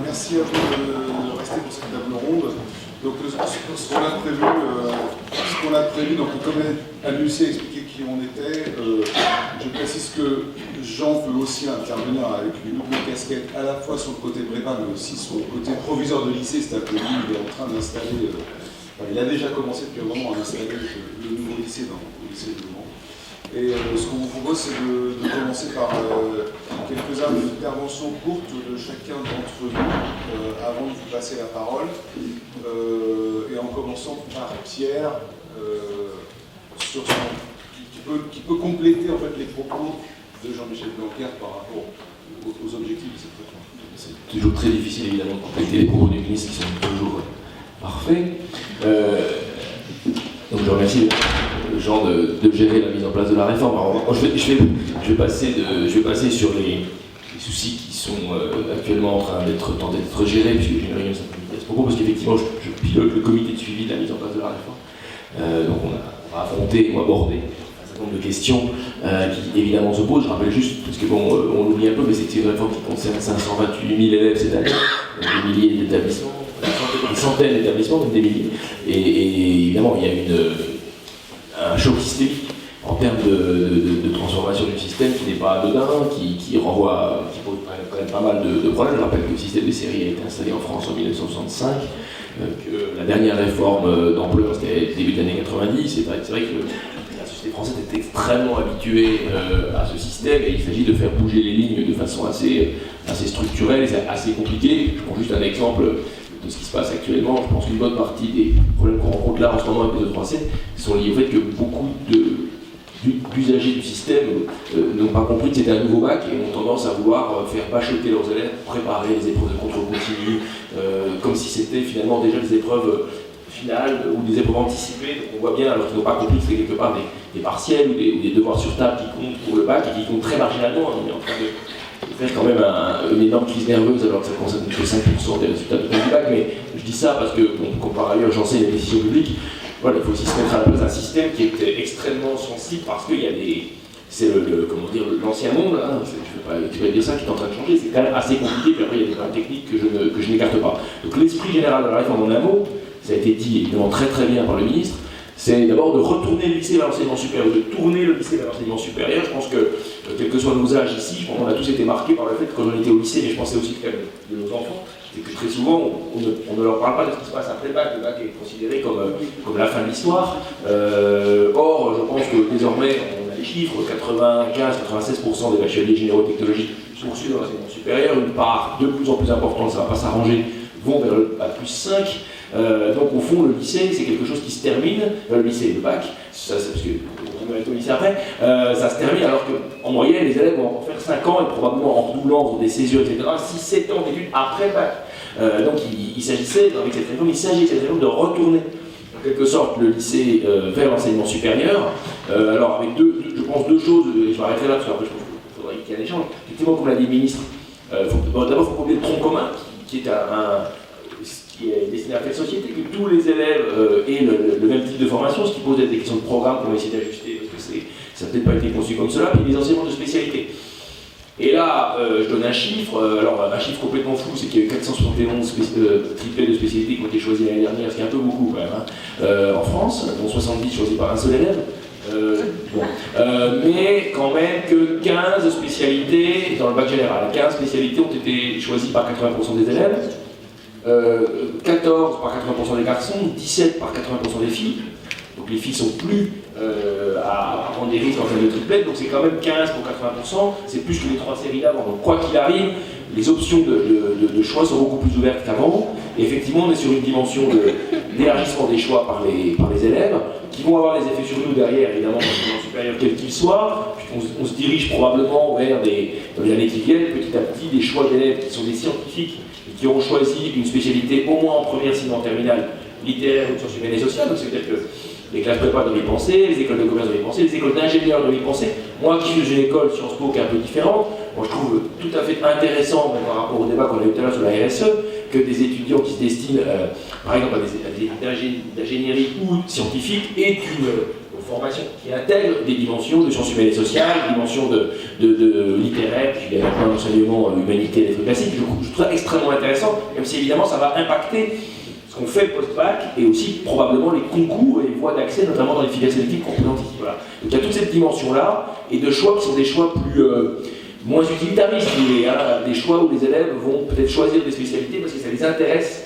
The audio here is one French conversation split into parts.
Merci à vous de rester pour cette table ronde. Donc, ce qu'on a prévu, donc comme Anne-Lucie a expliqué qui on était, je précise que Jean peut aussi intervenir avec une double casquette, à la fois sur le côté prépa, mais aussi sur le côté proviseur de lycée, c'est-à-dire que lui, il est en train d'installer, il a déjà commencé depuis un moment à installer le nouveau lycée dans le lycée de Le Mans. Et ce qu'on vous propose, c'est de commencer par quelques interventions courtes de chacun d'entre vous avant de vous passer la parole. Et en commençant par Pierre, qui peut compléter en fait, les propos de Jean-Michel Blanquer par rapport aux objectifs de cette réforme. C'est toujours très difficile évidemment de compléter les propos du ministre qui sont toujours parfaits. Donc je remercie Jean de gérer la mise en place de la réforme. Alors, je vais passer sur les soucis qui sont actuellement en train d'être gérés, puisque j'ai une réunion cet après-midi à ce propos, parce qu'effectivement je pilote le comité de suivi de la mise en place de la réforme. Donc on va affronter ou aborder un certain nombre de questions qui évidemment se posent. Je rappelle juste, parce que bon, on l'oublie un peu, mais c'est une réforme qui concerne 528 000 élèves cette année, des milliers d'établissements, des centaines d'établissements, donc des milliers. Et évidemment, il y a un choc systémique en termes de transformation du système qui n'est pas anodin, qui pose quand même pas mal de problèmes. Je rappelle que le système des séries a été installé en France en 1965, que la dernière réforme d'ampleur c'était début des années 90. C'est vrai que la société française est extrêmement habituée à ce système et il s'agit de faire bouger les lignes de façon assez structurelle et c'est assez compliqué. Je prends juste un exemple de ce qui se passe actuellement. Je pense qu'une bonne partie des problèmes qu'on rencontre là en ce moment avec les E3C sont liés au fait que beaucoup d'usagers du système n'ont pas compris que c'était un nouveau bac et ont tendance à vouloir faire bachoter leurs élèves pour préparer les épreuves de contrôle continu, comme si c'était finalement déjà des épreuves finales ou des épreuves anticipées. Donc on voit bien, alors qu'ils n'ont pas compris que c'était quelque part des partiels ou des devoirs sur table qui comptent pour le bac et qui comptent très marginalement. On est en train de faire quand même une énorme crise nerveuse alors que ça concerne que 5% des résultats du bac, mais je dis ça parce que, comme par ailleurs j'enseigne les décisions publiques, voilà, il faut aussi se mettre à la place d'un système qui est extrêmement sensible parce qu'il y a c'est l'ancien monde, hein, je ne vais pas dire ça, qui est en train de changer, c'est quand même assez compliqué, puis après il y a des problèmes techniques que je n'écarte pas. Donc l'esprit général de la réforme en un mot, ça a été dit évidemment très très bien par le ministre, c'est d'abord de retourner le lycée vers l'enseignement supérieur, de tourner le lycée vers l'enseignement supérieur. Je pense que, quels que soient nos âges ici, on a tous été marqués par le fait que quand on était au lycée, mais je pensais aussi que de nos enfants, c'est que très souvent, on ne leur parle pas de ce qui se passe après le bac. Le bac est considéré comme la fin de l'histoire. Or, je pense que désormais, on a les chiffres, 95-96% des bacheliers généraux technologiques poursuivent dans l'enseignement supérieur. Une part de plus en plus importante, ça ne va pas s'arranger, vont vers le bac plus 5. Donc au fond, le lycée, c'est quelque chose qui se termine, le lycée et le bac, parce que on va être au lycée après, ça se termine alors qu'en moyenne, les élèves vont en faire 5 ans et probablement en redoublant pour des césures, etc., 6-7 ans d'études après le bac. Donc il s'agissait, avec cette réforme, de retourner en quelque sorte le lycée vers l'enseignement supérieur. Alors avec je pense deux choses, et je m'arrêterai là parce qu'après je pense qu'il faudrait qu'il y ait un échange. Effectivement, comme l'a dit le ministre, d'abord il faut qu'on ait le tronc commun, qui est destiné à faire société, que tous les élèves aient le même type de formation, ce qui pose des questions de programme qu'on va essayer d'ajuster, parce que ça n'a peut-être pas été conçu comme cela, mais des enseignements de spécialité. Et là, je donne un chiffre, alors un chiffre complètement fou, c'est qu'il y a eu 471 triplés de spécialités qui ont été choisis l'année dernière, ce qui est un peu beaucoup quand même, en France, dont 70 choisis par un seul élève. Mais quand même que 15 spécialités dans le bac général. 15 spécialités ont été choisies par 80% des élèves. 14 par 80% des garçons, 17 par 80% des filles. Donc les filles sont plus à prendre des risques en termes de triplette, donc c'est quand même 15 pour 80%, c'est plus que les 3 séries d'avant. Donc quoi qu'il arrive, les options de choix sont beaucoup plus ouvertes qu'avant. Et effectivement, on est sur une dimension d'élargissement des choix par les élèves, qui vont avoir des effets sur nous derrière, évidemment, dans l'enseignement supérieur, quel qu'il soit. On se dirige probablement vers, dans les années qui viennent, petit à petit, des choix d'élèves qui sont des scientifiques, qui auront choisi une spécialité au moins en première, sinon en terminale, littéraire ou sciences humaines et sociales. Donc c'est-à-dire que les classes prépa doivent y penser, les écoles de commerce doivent y penser, les écoles d'ingénieurs doivent y penser. Moi qui suis dans une école Sciences Po qui est un peu différente, moi je trouve tout à fait intéressant, même par rapport au débat qu'on a eu tout à l'heure sur la RSE, que des étudiants qui se destinent par exemple à des études d'ingénierie ou scientifiques aient formation qui intègre des dimensions de sciences humaines et sociales, des dimensions de littéraire, puis il y a un enseignement humanité et lettres classiques. Je trouve ça extrêmement intéressant, même si évidemment ça va impacter ce qu'on fait post-bac et aussi probablement les concours et les voies d'accès, notamment dans les filières sélectives qu'on présente ici. Voilà. Donc il y a toute cette dimension-là et de choix qui sont des choix plus moins utilitaristes, des choix où les élèves vont peut-être choisir des spécialités parce que ça les intéresse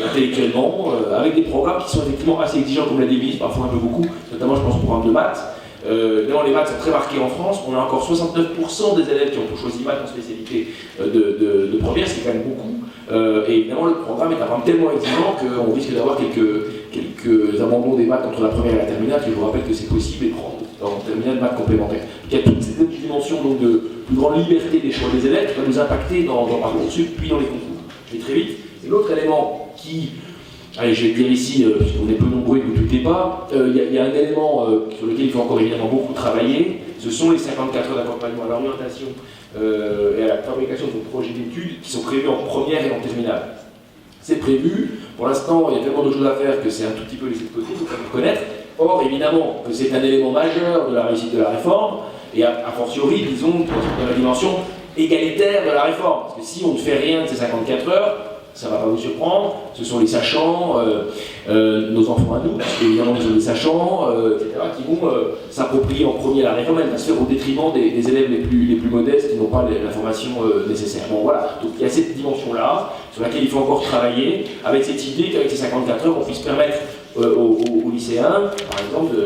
intellectuellement, avec des programmes qui sont effectivement assez exigeants comme l'a dit Émilie, parfois un peu beaucoup, notamment je pense au programme de maths. Évidemment, les maths sont très marquées en France. On a encore 69% des élèves qui ont choisi maths en spécialité de première, ce qui est quand même beaucoup. Et évidemment, le programme est un programme tellement exigeant qu'on risque d'avoir quelques abandons des maths entre la première et la terminale. Je vous rappelle que c'est possible et prendre en terminale maths complémentaires. Il y a toute cette dimension donc, de plus grande liberté des choix des élèves qui va nous impacter dans Parcoursup puis dans les concours. Je vais très vite. Et l'autre élément qui, allez, je vais le dire ici, puisqu'on est peu nombreux et que vous ne doutez pas, il y a un élément sur lequel il faut encore évidemment beaucoup travailler, ce sont les 54 heures d'accompagnement à l'orientation et à la fabrication de vos projets d'études qui sont prévus en première et en terminale. C'est prévu, pour l'instant il y a tellement de choses à faire que c'est un tout petit peu laissé de côté, il faut quand même connaître. Or, évidemment, que c'est un élément majeur de la réussite de la réforme, et a fortiori, disons, dans la dimension égalitaire de la réforme. Parce que si on ne fait rien de ces 54 heures, ça ne va pas vous surprendre, ce sont les sachants, nos enfants à nous, parce qu'évidemment ils ont des sachants, etc., qui vont s'approprier en premier la réforme, elle va se faire au détriment des élèves les plus modestes qui n'ont pas la formation nécessaire. Bon voilà, donc il y a cette dimension-là, sur laquelle il faut encore travailler, avec cette idée qu'avec ces 54 heures, on puisse permettre aux lycéens, par exemple,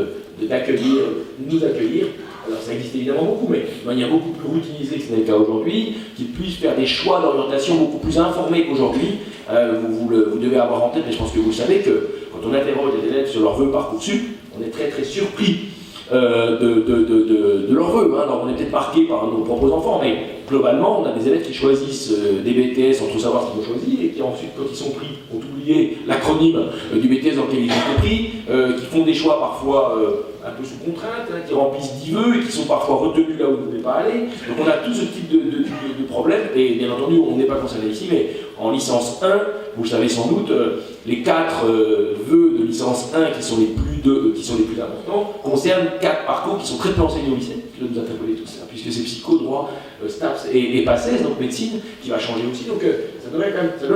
nous accueillir. Alors ça existe évidemment beaucoup, mais de manière beaucoup plus routinisée que ce n'est le cas aujourd'hui, qu'ils puissent faire des choix d'orientation beaucoup plus informés qu'aujourd'hui. Vous devez avoir en tête, mais je pense que vous le savez, que quand on interroge les élèves sur leurs vœux Parcoursup, on est très très surpris de leurs vœux. Hein. Alors on est peut-être marqué par nos propres enfants, mais globalement, on a des élèves qui choisissent des BTS sans trop savoir ce qu'ils ont choisi, et qui ensuite, quand ils sont pris, ont oublié l'acronyme du BTS dans lequel ils ont été pris, qui font des choix parfois un peu sous contrainte, hein, qui remplissent 10 vœux et qui sont parfois retenus là où ils ne devaient pas aller. Donc on a tout ce type de problème, et bien entendu, on n'est pas concerné ici, mais en licence 1, vous le savez sans doute, les 4 vœux de licence 1 qui sont les plus importants concernent 4 parcours qui sont très peu enseignés au lycée, qui doivent nous interpeller tous, hein, puisque c'est psycho, droit, STAPS et PACES, donc médecine, qui va changer aussi, donc ça doit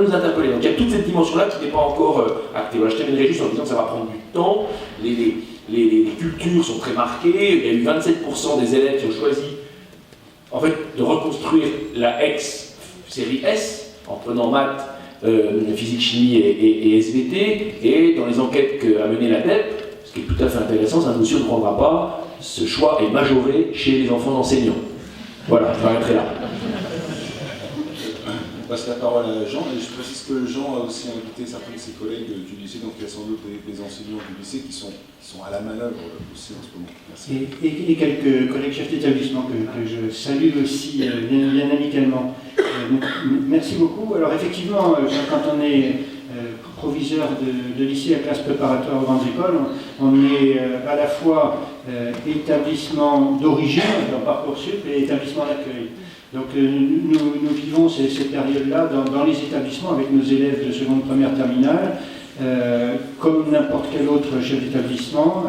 nous interpeller. Donc il y a toute cette dimension-là qui n'est pas encore actée. Voilà, je terminerai juste en disant que ça va prendre du temps, les cultures sont très marquées, il y a eu 27% des élèves qui ont choisi en fait, de reconstruire la ex-série S, en prenant maths, physique, chimie et SVT, et dans les enquêtes qu'a mené la DEP, ce qui est tout à fait intéressant, ça ne vous surprendra pas, ce choix est majoré chez les enfants d'enseignants. Voilà, je m'arrêterai là. Je passe la parole à Jean, et je précise que Jean a aussi invité certains de ses collègues du lycée, donc il y a sans doute des enseignants du lycée qui sont à la manœuvre aussi en ce moment. Merci. Et quelques collègues chefs d'établissement que je salue aussi bien amicalement. Merci beaucoup. Alors effectivement, quand on est proviseur de lycée à classe préparatoire aux grandes écoles, on est à la fois établissement d'origine dans Parcoursup et établissement d'accueil. Donc nous vivons cette période-là dans les établissements avec nos élèves de seconde, première, terminale, comme n'importe quel autre chef d'établissement,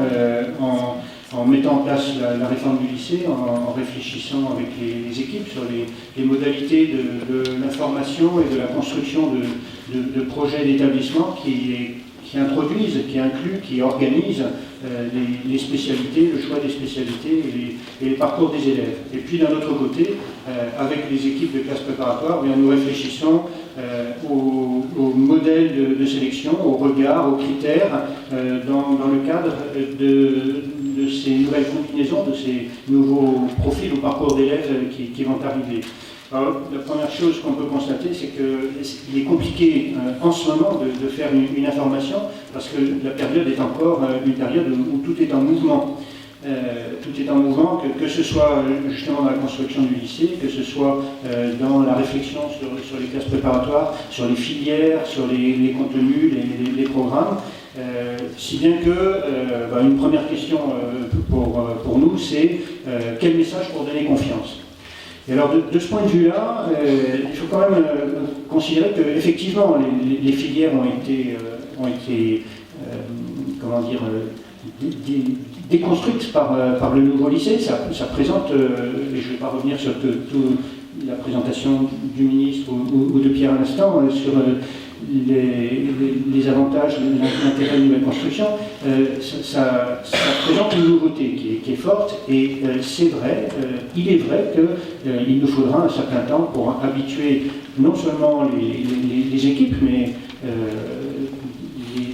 en mettant en place la réforme du lycée, en réfléchissant avec les équipes sur les modalités de l'information et de la construction de projets d'établissement qui introduisent, qui incluent, qui organisent les spécialités, le choix des spécialités et les parcours des élèves. Et puis d'un autre côté, avec les équipes de classe préparatoire, bien, nous réfléchissons au modèle de sélection, au regard, aux critères, dans le cadre de ces nouvelles combinaisons, de ces nouveaux profils ou parcours d'élèves qui vont arriver. Alors, la première chose qu'on peut constater, c'est qu'il est compliqué en ce moment de faire une information, parce que la période est encore une période où tout est en mouvement. Tout est en mouvement, que ce soit justement dans la construction du lycée, que ce soit dans la réflexion sur les classes préparatoires, sur les filières, sur les contenus, les programmes. Si bien que une première question pour nous, c'est quel message pour donner confiance. Et alors de ce point de vue-là, il faut quand même considérer qu'effectivement les filières ont été déconstruite par le nouveau lycée. Ça présente, et je ne vais pas revenir sur toute la présentation du ministre ou de Pierre à l'instant, sur les avantages, l'intérêt de nouvelle construction, ça présente une nouveauté qui est forte, et c'est vrai, il est vrai qu'il nous faudra un certain temps pour habituer non seulement les équipes, mais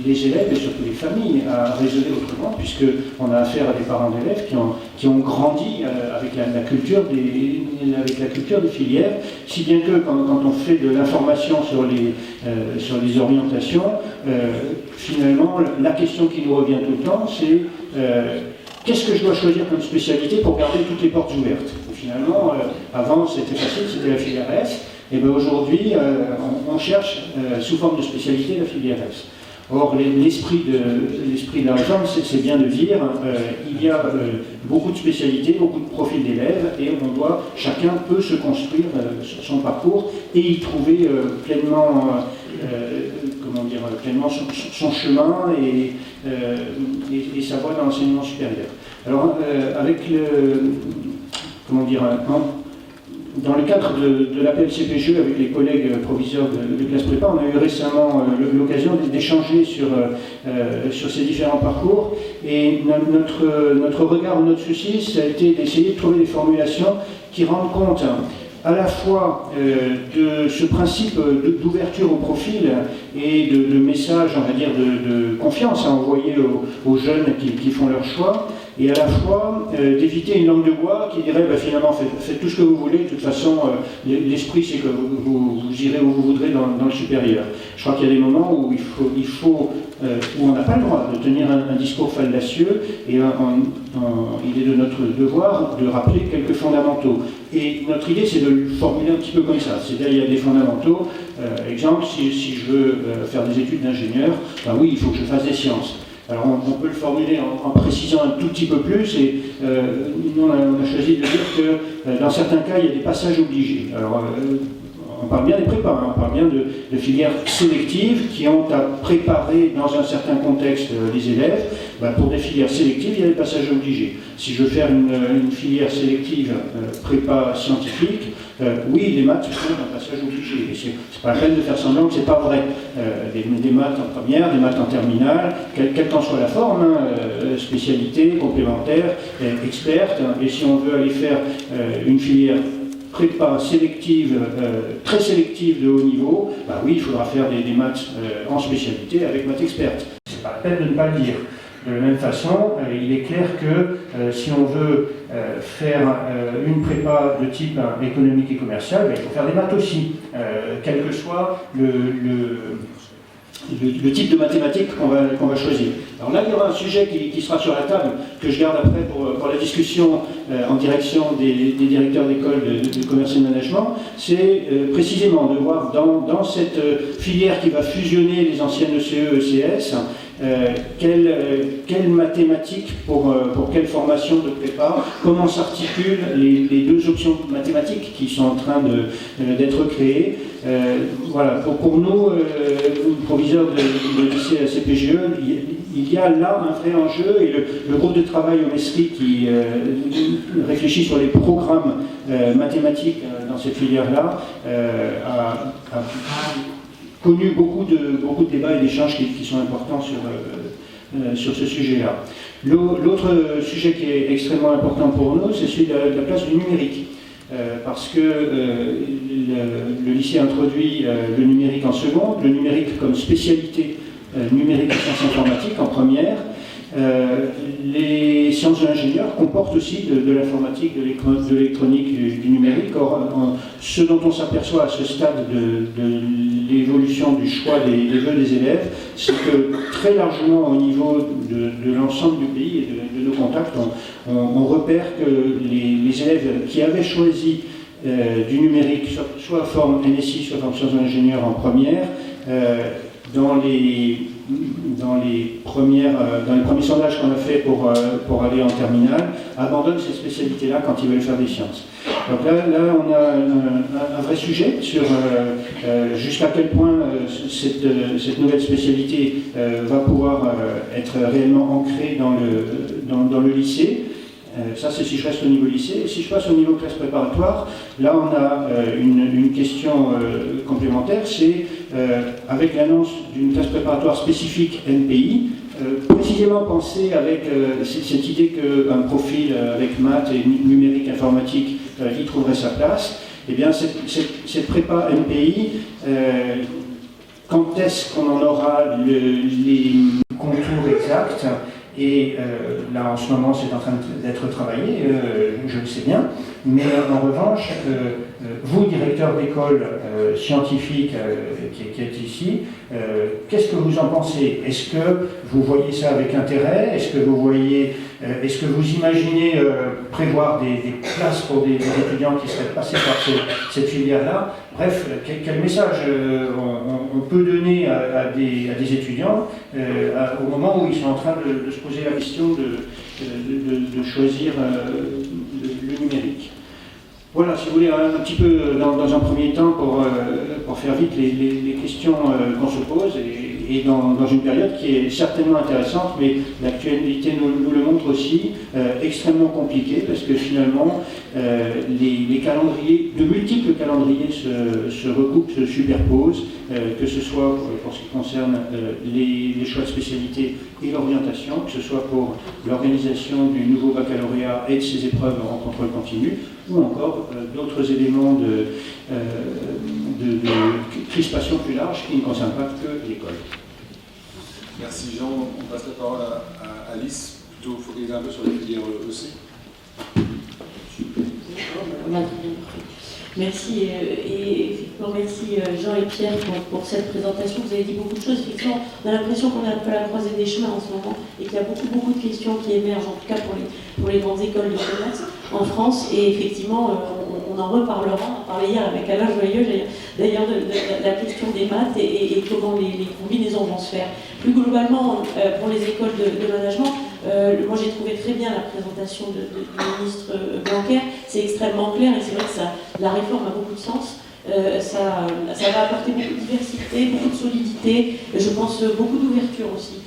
les élèves et surtout les familles à raisonner autrement, puisqu'on a affaire à des parents d'élèves qui ont grandi avec la culture des filières, si bien que quand on fait de l'information sur les orientations, finalement la question qui nous revient tout le temps, c'est qu'est-ce que je dois choisir comme spécialité pour garder toutes les portes ouvertes. Et finalement, avant c'était facile, c'était la filière S, et bien aujourd'hui on cherche sous forme de spécialité la filière S. Or, l'esprit de la réforme, c'est bien de dire il y a beaucoup de spécialités, beaucoup de profils d'élèves, et chacun peut se construire son parcours et y trouver pleinement son chemin et sa voie dans l'enseignement supérieur. Alors, dans le cadre de l'appel CPGE avec les collègues proviseurs de classe prépa, on a eu récemment l'occasion d'échanger sur ces différents parcours, et notre regard, notre souci, ça a été d'essayer de trouver des formulations qui rendent compte à la fois de ce principe d'ouverture au profil et de message, on va dire, de confiance à envoyer aux jeunes qui font leur choix, et à la fois d'éviter une langue de bois qui dirait finalement faites tout ce que vous voulez, de toute façon l'esprit c'est que vous irez où vous voudrez dans le supérieur. Je crois qu'il y a des moments où où on n'a pas le droit de tenir un discours fallacieux, et il est de notre devoir de rappeler quelques fondamentaux. Et notre idée, c'est de le formuler un petit peu comme ça. C'est-à-dire, il y a des fondamentaux. Exemple, si je veux faire des études d'ingénieur, oui, il faut que je fasse des sciences. Alors, on peut le formuler en précisant un tout petit peu plus, et nous, on a choisi de dire que dans certains cas, il y a des passages obligés. Alors, on parle bien des prépas, on parle bien de filières sélectives qui ont à préparer dans un certain contexte les élèves. Pour des filières sélectives, il y a des passages obligés. Si je veux faire une filière sélective prépa scientifique, oui, les maths sont un passage obligé. C'est pas la peine de faire semblant que c'est pas vrai. Des maths en première, des maths en terminale, quelle qu'en soit la forme, spécialité, complémentaire, experte. Et si on veut aller faire une filière prépa sélective, très sélective de haut niveau, oui, il faudra faire des maths en spécialité avec maths experte. C'est pas la peine de ne pas le dire. De la même façon, il est clair que si on veut faire une prépa de type économique et commercial, il faut faire des maths aussi, quel que soit le type de mathématiques qu'on va choisir. Alors là, il y aura un sujet qui sera sur la table, que je garde après pour la discussion en direction des directeurs d'école de commerce et de management. C'est précisément de voir dans cette filière qui va fusionner les anciennes ECE, ECS, quelles mathématiques pour quelle formation de prépa, comment s'articulent les deux options mathématiques qui sont en train d'être créées. Voilà, pour nous, proviseurs de lycée à CPGE, il y a là un vrai enjeu, et le groupe de travail au MESRI qui réfléchit sur les programmes mathématiques dans cette filière-là a connu beaucoup de débats et d'échanges qui sont importants sur ce sujet-là. L'autre sujet qui est extrêmement important pour nous, c'est celui de la place du numérique. Parce que le lycée introduit le numérique en seconde, le numérique comme spécialité numérique et sciences informatiques en première. Les sciences de l'ingénieur comportent aussi de l'informatique, de l'électronique, du numérique. Or, ce dont on s'aperçoit à ce stade de l'évolution du choix des vœux des élèves, c'est que très largement au niveau de l'ensemble du pays et de nos contacts, on repère que les élèves qui avaient choisi du numérique, soit forme NSI, soit forme sciences de l'ingénieur en première, dans les premiers sondages qu'on a fait pour aller en terminale, abandonnent ces spécialités-là quand ils veulent faire des sciences. Donc là on a un vrai sujet sur jusqu'à quel point cette nouvelle spécialité va pouvoir être réellement ancrée dans le lycée. Ça, c'est si je reste au niveau lycée. Et si je passe au niveau classe préparatoire, là, on a une question complémentaire, c'est avec l'annonce d'une classe préparatoire spécifique NPI, précisément pensée avec cette idée qu'un profil avec maths et numérique informatique y trouverait sa place. Eh bien, cette prépa NPI, quand est-ce qu'on en aura les contours exacts? Et là, en ce moment, c'est en train d'être travaillé, je le sais bien. Mais en revanche, vous, directeur d'école scientifique qui êtes ici, qu'est-ce que vous en pensez? Est-ce que vous voyez ça avec intérêt? Est-ce que vous imaginez prévoir des places pour des étudiants qui seraient passés par cette filière-là? Bref, quel message on peut donner à des étudiants au moment où ils sont en train de se poser la question de choisir le numérique? Voilà, si vous voulez, un petit peu dans un premier temps pour faire vite les questions qu'on se pose et dans une période qui est certainement intéressante, mais l'actualité nous le montre aussi, extrêmement compliquée, parce que finalement, les calendriers, de multiples calendriers se recoupent, se superposent, que ce soit pour ce qui concerne les choix de spécialité et l'orientation, que ce soit pour l'organisation du nouveau baccalauréat et de ses épreuves en contrôle continu, ou encore d'autres éléments de crispation plus large qui ne concernent pas que l'école. Merci Jean. On passe la parole à Alice, plutôt focalisée un peu sur les filières EC. Merci et effectivement merci Jean et Pierre pour cette présentation. Vous avez dit beaucoup de choses. Effectivement, on a l'impression qu'on est un peu à la croisée des chemins en ce moment et qu'il y a beaucoup de questions qui émergent, en tout cas pour les grandes écoles de commerce en France. Et effectivement, on en reparlera. On en parlait hier avec Alain Joyeux, d'ailleurs, de la question des maths et comment les combinaisons vont se faire. Plus globalement, pour les écoles de management, moi j'ai trouvé très bien la présentation du ministre Blanquer. C'est extrêmement clair et c'est vrai que la réforme a beaucoup de sens. Ça va apporter beaucoup de diversité, beaucoup de solidité, je pense beaucoup d'ouverture aussi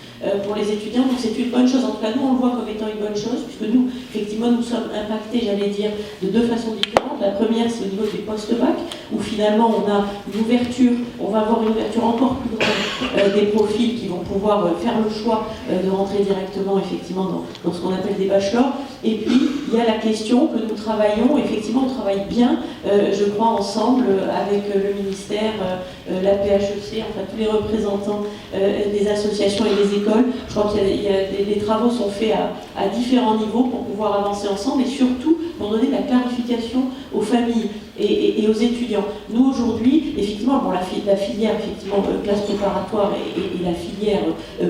pour les étudiants. Donc c'est une bonne chose, en tout cas nous on le voit comme étant une bonne chose, puisque nous, effectivement, nous sommes impactés, j'allais dire, de deux façons différentes. La première, c'est au niveau des post-bac, où finalement on a une ouverture, on va avoir une ouverture encore plus grande des profils qui vont pouvoir faire le choix de rentrer directement, effectivement, dans ce qu'on appelle des bachelors. Et puis, il y a la question que nous travaillons, effectivement, on travaille bien, je crois, ensemble, avec le ministère, la PHEC, enfin tous les représentants des associations et des écoles. Je crois qu'il y a des travaux sont faits à différents niveaux pour pouvoir avancer ensemble et surtout pour donner de la clarification aux familles et aux étudiants. Nous, aujourd'hui, effectivement, bon, la filière effectivement, classe préparatoire et la filière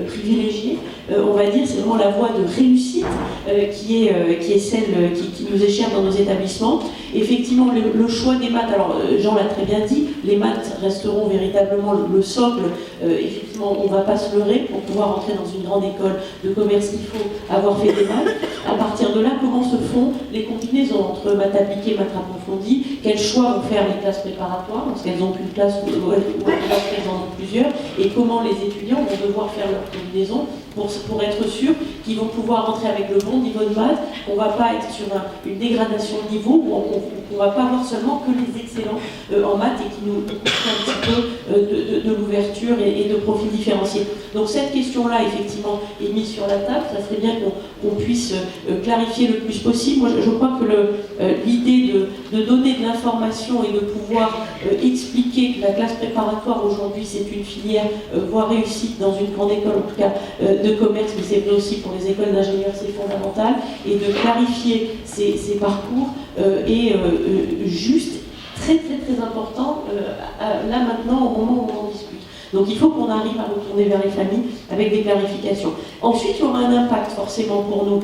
privilégiée, on va dire, c'est vraiment la voie de réussite qui est celle qui nous est chère dans nos établissements. Effectivement, le choix des maths, alors Jean l'a très bien dit, les maths resteront véritablement le socle. Effectivement, on ne va pas se leurrer pour pouvoir entrer dans une grande école de commerce, il faut avoir fait des maths. À partir de là, comment se font les combinaisons entre maths appliquées et maths approfondies? Quels choix vont faire les classes préparatoires, parce qu'elles n'ont qu'une classe ou elles en ont plusieurs, et comment les étudiants vont devoir faire leur combinaison pour être sûrs qu'ils vont pouvoir entrer avec le bon niveau de maths, qu'on ne va pas être sur une dégradation de niveau, où on ne va pas avoir seulement que les excellents en maths et qui nous coûtent un petit peu de l'ouverture et de profils différenciés. Donc cette question-là, effectivement, est mise sur la table. Ça serait bien qu'on puisse clarifier le plus possible. Moi, je crois que l'idée de donner de l'information et de pouvoir expliquer que la classe préparatoire aujourd'hui, c'est une filière voie réussite dans une grande école, en tout cas de commerce, mais c'est vrai aussi pour les écoles d'ingénieurs, c'est fondamental, et de clarifier ces parcours est juste très important là maintenant au moment où on en discute. Donc il faut qu'on arrive à retourner vers les familles avec des clarifications. Ensuite, il y aura un impact forcément pour nous.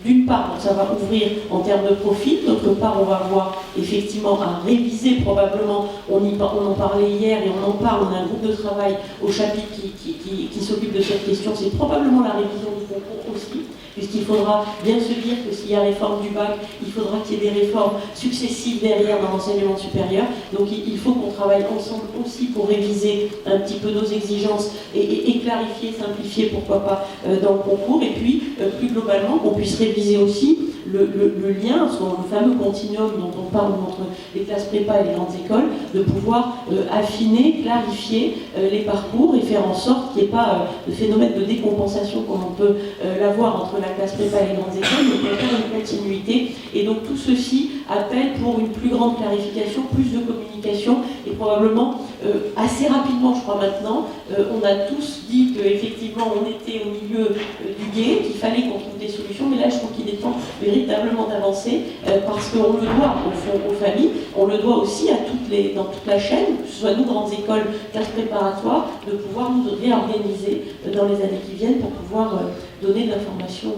D'une part, ça va ouvrir en termes de profil. D'autre part, on va avoir effectivement à réviser probablement. On en parlait hier et on en parle. On a un groupe de travail au chapitre qui s'occupe de cette question. C'est probablement la révision du concours aussi. puisqu'il faudra bien se dire que s'il y a réforme du bac, il faudra qu'il y ait des réformes successives derrière dans l'enseignement supérieur. Donc il faut qu'on travaille ensemble aussi pour réviser un petit peu nos exigences et clarifier, simplifier, pourquoi pas, dans le concours. Et puis, plus globalement, qu'on puisse réviser aussi le lien, le fameux continuum dont on parle entre les classes prépa et les grandes écoles, de pouvoir affiner, clarifier les parcours et faire en sorte qu'il n'y ait pas de phénomène de décompensation comme on peut l'avoir entre la classe prépa et les grandes écoles, mais qu'on ait une continuité. Et donc tout ceci appelle pour une plus grande clarification, plus de communication et probablement assez rapidement, je crois maintenant, on a tous dit qu'effectivement on était au milieu du gué, qu'il fallait qu'on trouve des solutions, mais là je trouve qu'il est temps véritablement d'avancer parce qu'on le doit au fond aux familles, on le doit aussi à dans toute la chaîne, que ce soit nous grandes écoles, classes préparatoires, de pouvoir nous réorganiser dans les années qui viennent pour pouvoir donner de l'information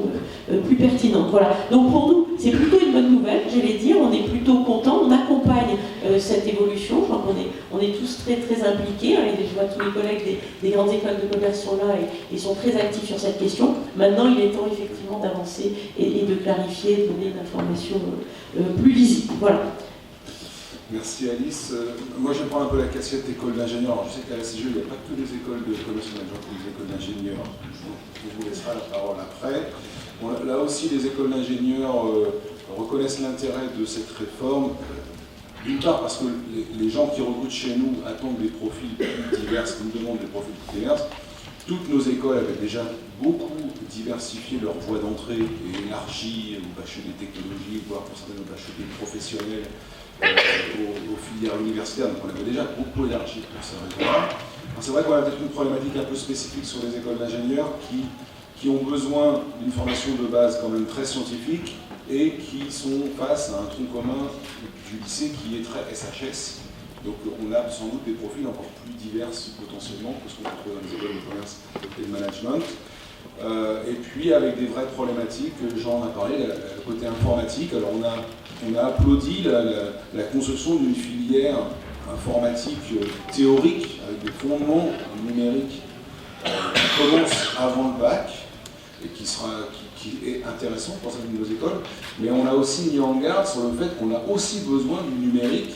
plus pertinente. Voilà. Donc pour nous, c'est plutôt une bonne nouvelle, j'allais dire, on est plutôt content, on accompagne cette évolution, je crois qu'on est tous très très impliqués, hein, et je vois tous les collègues des grandes écoles de commerce sont là et sont très actifs sur cette question. Maintenant, il est temps effectivement d'avancer et de clarifier, de donner une information plus lisible. Voilà. Merci Alice. Moi je vais prendre un peu la casquette école d'ingénieurs. Alors, je sais qu'à la CGE, il n'y a pas que des écoles de commerce management, des écoles d'ingénieurs. On vous laissera la parole après. Bon, là aussi, les écoles d'ingénieurs reconnaissent l'intérêt de cette réforme. D'une part parce que les gens qui recrutent chez nous attendent des profils plus divers, nous demandent des profils plus divers. Toutes nos écoles avaient déjà beaucoup diversifié leur voie d'entrée et élargi aux bacheliers technologiques, voire pour certains aux bacheliers professionnels, aux filières universitaires. Donc on avait déjà beaucoup élargi pour ces raisons-là. C'est vrai qu'on a peut-être une problématique un peu spécifique sur les écoles d'ingénieurs qui ont besoin d'une formation de base quand même très scientifique et qui sont face à un tronc commun du lycée qui est très SHS. Donc on a sans doute des profils encore plus divers potentiellement que ce qu'on retrouve dans les écoles de commerce et de management. Et puis avec des vraies problématiques, Jean en a parlé, le côté informatique. Alors on a applaudi la construction d'une filière informatique théorique avec des fondements numériques qui commencent avant le bac et qui est intéressant pour certaines de nos écoles, mais on a aussi mis en garde sur le fait qu'on a aussi besoin du numérique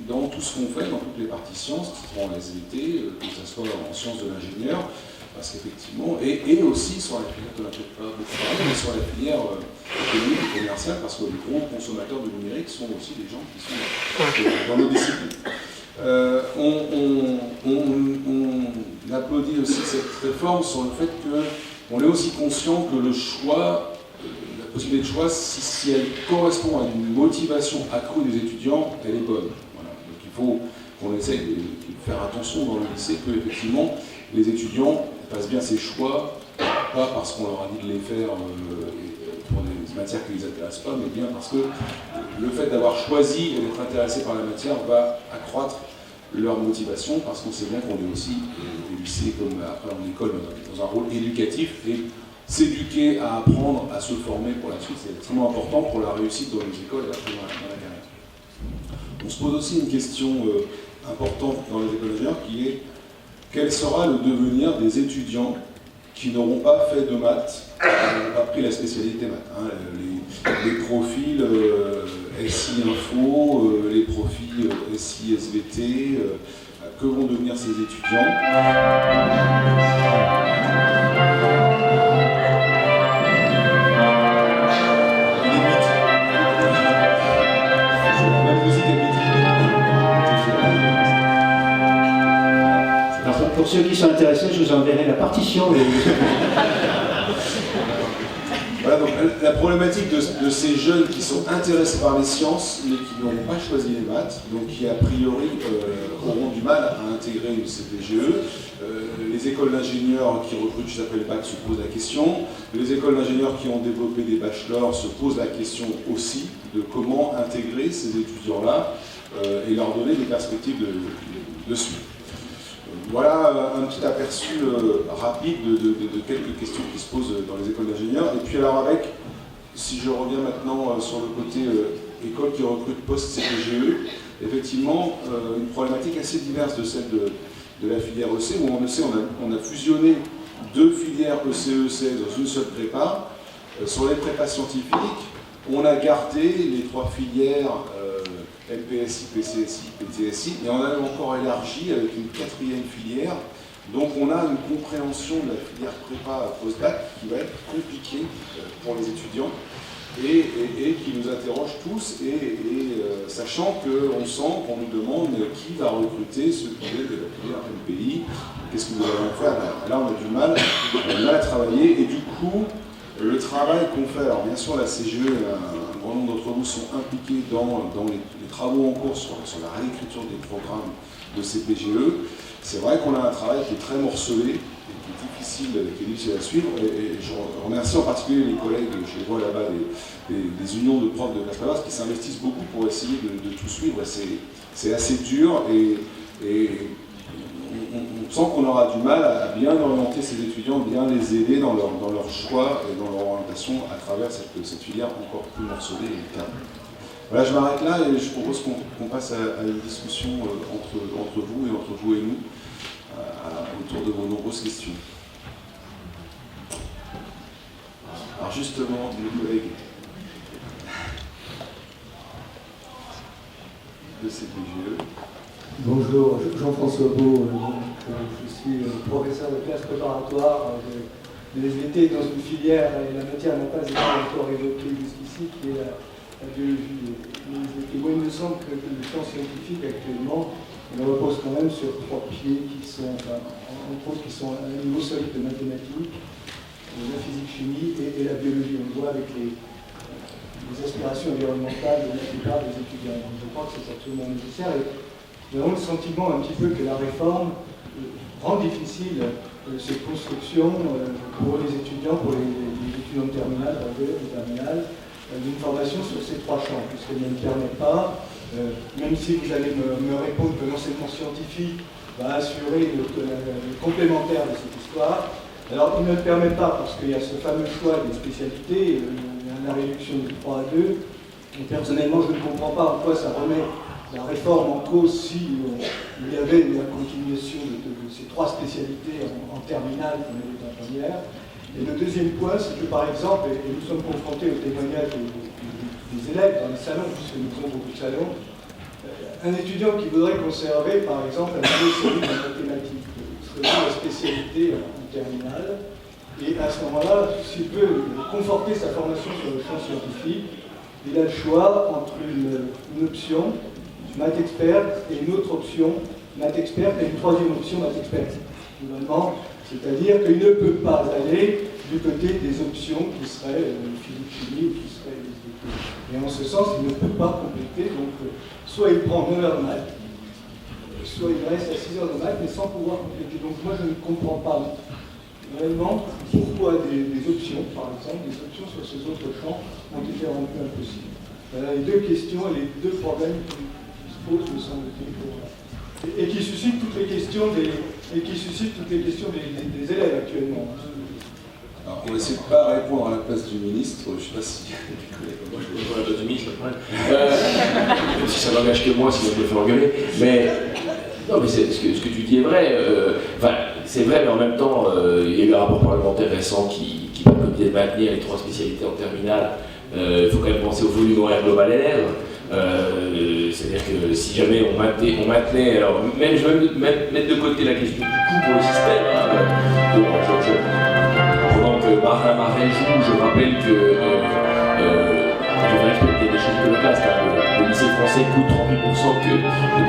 dans tout ce qu'on fait, dans toutes les parties sciences, en SVT, que ce soit en sciences de l'ingénieur, parce qu'effectivement, et aussi sur la filière, on n'a peut-être pas beaucoup parlé, mais sur la filière économique et commerciale, parce que les gros consommateurs de numérique sont aussi des gens qui sont dans nos disciplines. On applaudit aussi cette réforme sur le fait qu'on est aussi conscient que le choix, la possibilité de choix, si elle correspond à une motivation accrue des étudiants, elle est bonne. Voilà. Donc il faut qu'on essaye de faire attention dans le lycée que effectivement les étudiants fassent bien ces choix, pas parce qu'on leur a dit de les faire pour des matières qui ne les intéressent pas, mais bien parce que le fait d'avoir choisi et d'être intéressé par la matière va accroître leur motivation, parce qu'on sait bien qu'on est aussi au lycée comme après en école dans un rôle éducatif, et s'éduquer à apprendre, à se former pour la suite, c'est extrêmement important pour la réussite dans les écoles et après dans la carrière. On se pose aussi une question importante dans les écoles d'ingénieurs qui est quel sera le devenir des étudiants qui n'auront pas fait de maths, qui n'auront pas pris la spécialité maths, hein, les profils SI Info, les profils SI SVT, que vont devenir ces étudiants? Pour ceux qui sont intéressés, je vous enverrai la partition. Voilà, donc la problématique de ces jeunes qui sont intéressés par les sciences, mais qui n'auront pas choisi les maths, donc qui a priori auront du mal à intégrer une CPGE. Les écoles d'ingénieurs qui recrutent juste après le bac se posent la question. Les écoles d'ingénieurs qui ont développé des bachelors se posent la question aussi de comment intégrer ces étudiants-là et leur donner des perspectives de suite. Voilà un petit aperçu rapide de quelques questions qui se posent dans les écoles d'ingénieurs. Et puis alors avec, si je reviens maintenant sur le côté école qui recrute post-CPGE, effectivement une problématique assez diverse de celle de la filière EC, où on a fusionné deux filières ECE-16 dans une seule prépa. Sur les prépas scientifiques, on a gardé les 3 filières LPSI, PCSI, PTSI, et on a encore élargi avec une 4e filière. Donc on a une compréhension de la filière prépa post-bac qui va être compliquée pour les étudiants et qui nous interroge tous, sachant qu'on sent qu'on nous demande qui va recruter ceux qui est de la filière MPI, qu'est-ce que nous allons faire. Là on a du mal à travailler, et du coup le travail qu'on fait, alors bien sûr la CGE, un grand nombre d'entre vous sont impliqués dans les travaux en cours sur la réécriture des programmes de CPGE. C'est vrai qu'on a un travail qui est très morcelé, qui est difficile à suivre, et je remercie en particulier les collègues, je les vois là-bas, des unions de profs de classe prépa, qui s'investissent beaucoup pour essayer de tout suivre. C'est assez dur, et on sent qu'on aura du mal à bien orienter ces étudiants, bien les aider dans leur choix et dans leur orientation à travers cette filière encore plus morcelée et calme. Voilà, je m'arrête là et je propose qu'on passe à une discussion entre vous et nous, autour de vos nombreuses questions. Alors justement, mes collègues de CPGE. Bonjour, Jean-François Beau, je suis professeur de classe préparatoire de SVT dans une filière, et la matière n'a pas été encore évoquée jusqu'ici, qui est la biologie. Moi, il me semble que le champ scientifique actuellement, on repose quand même sur 3 piliers qui sont, entre autres, qui sont à un niveau solide de mathématiques, la physique-chimie et la biologie. On le voit avec les aspirations environnementales de la plupart des étudiants. Donc, je crois que c'est absolument nécessaire. Nous avons le sentiment un petit peu que la réforme rend difficile cette construction pour les étudiants, pour les étudiants de terminale, d'une formation sur ces 3 champs, puisqu'elle ne le permet pas, même si vous allez me répondre que l'enseignement scientifique va assurer le complémentaire de cette histoire. Alors il ne le permet pas parce qu'il y a ce fameux choix des spécialités, la réduction de 3 à 2, et personnellement je ne comprends pas en quoi ça remet la réforme en cause si il y avait la continuation de ces 3 spécialités en terminale comme elle est en première. Et le deuxième point, c'est que par exemple, et nous sommes confrontés au témoignage des élèves dans les salons, puisque nous avons beaucoup de salons, un étudiant qui voudrait conserver par exemple un niveau solide en mathématiques, serait la spécialité en terminale, et à ce moment-là, s'il veut conforter sa formation sur le champ scientifique, il a le choix entre une option maths expert et une autre option maths expert et une 3e option maths expert. Finalement, c'est-à-dire qu'il ne peut pas aller du côté des options qui seraient physique-chimie ou qui seraient SVT. Et en ce sens, il ne peut pas compléter. Donc, soit il prend 9 heures de maths, soit il reste à 6 heures de maths, mais sans pouvoir compléter. Donc, moi, je ne comprends pas réellement pourquoi des options, par exemple, des options sur ces autres champs ont été rendues impossibles. Voilà les 2 questions et les 2 problèmes qui se posent, me semble-t-il, et qui suscitent toutes les questions des élèves actuellement. Alors, on essaie de ne pas répondre à la place du ministre, je ne sais pas si... Moi, je réponds à la place du ministre, pas de problème. Si ça n'engage que moi, sinon je me fais engueuler. Mais, non, mais ce que tu dis est vrai. C'est vrai, mais en même temps, il y a eu un rapport parlementaire récent qui préconisait de maintenir les 3 spécialités en terminale. Il faut quand même penser au volume horaire global élève. C'est-à-dire que si jamais on maintenait, alors même je vais mettre de côté la question du coût pour le système, pendant que Marin joue, je rappelle que je vais respecter des choses de la classe, le lycée français coûte 38% de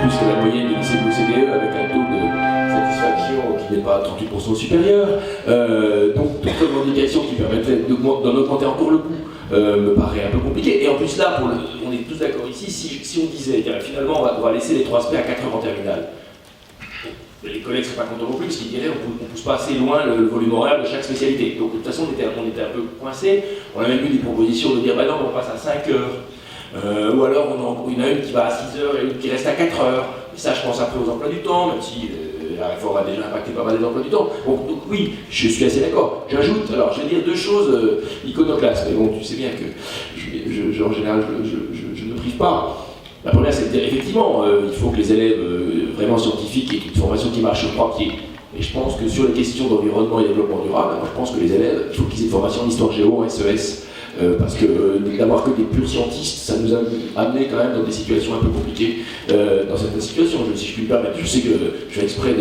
plus que la moyenne du lycée de l'OCDE, avec un taux de satisfaction qui n'est pas 38% supérieur. Donc toute revendication qui permettrait d'en augmenter encore le coût me paraît un peu compliqué. Et en plus là, on est tous d'accord ici, si on disait finalement on va laisser les 3 aspects à 4 heures en terminale, les collègues ne seraient pas contents non plus parce qu'ils diraient on ne pousse pas assez loin le volume horaire de chaque spécialité. Donc de toute façon on était un peu coincés. On a même eu des propositions de dire bah non on passe à 5 heures. Ou alors il y en a une qui va à 6 heures et une qui reste à 4 heures. Et ça je pense un peu aux emplois du temps, même si la réforme a déjà impacté pas mal des emplois du temps. Donc oui, je suis assez d'accord. J'ajoute, alors je vais dire 2 choses iconoclastes, mais bon, tu sais bien que en général, je ne prive pas. La première, c'est de dire, effectivement, il faut que les élèves vraiment scientifiques aient une formation qui marche. Je crois qu'il y ait Et je pense que sur les questions d'environnement et développement durable, moi, je pense que les élèves, il faut qu'ils aient une formation en histoire géo, en SES, parce que d'avoir que des purs scientistes, ça nous a amené quand même dans des situations un peu compliquées, dans certaines situations, si je puis me permettre. Je sais que je fais exprès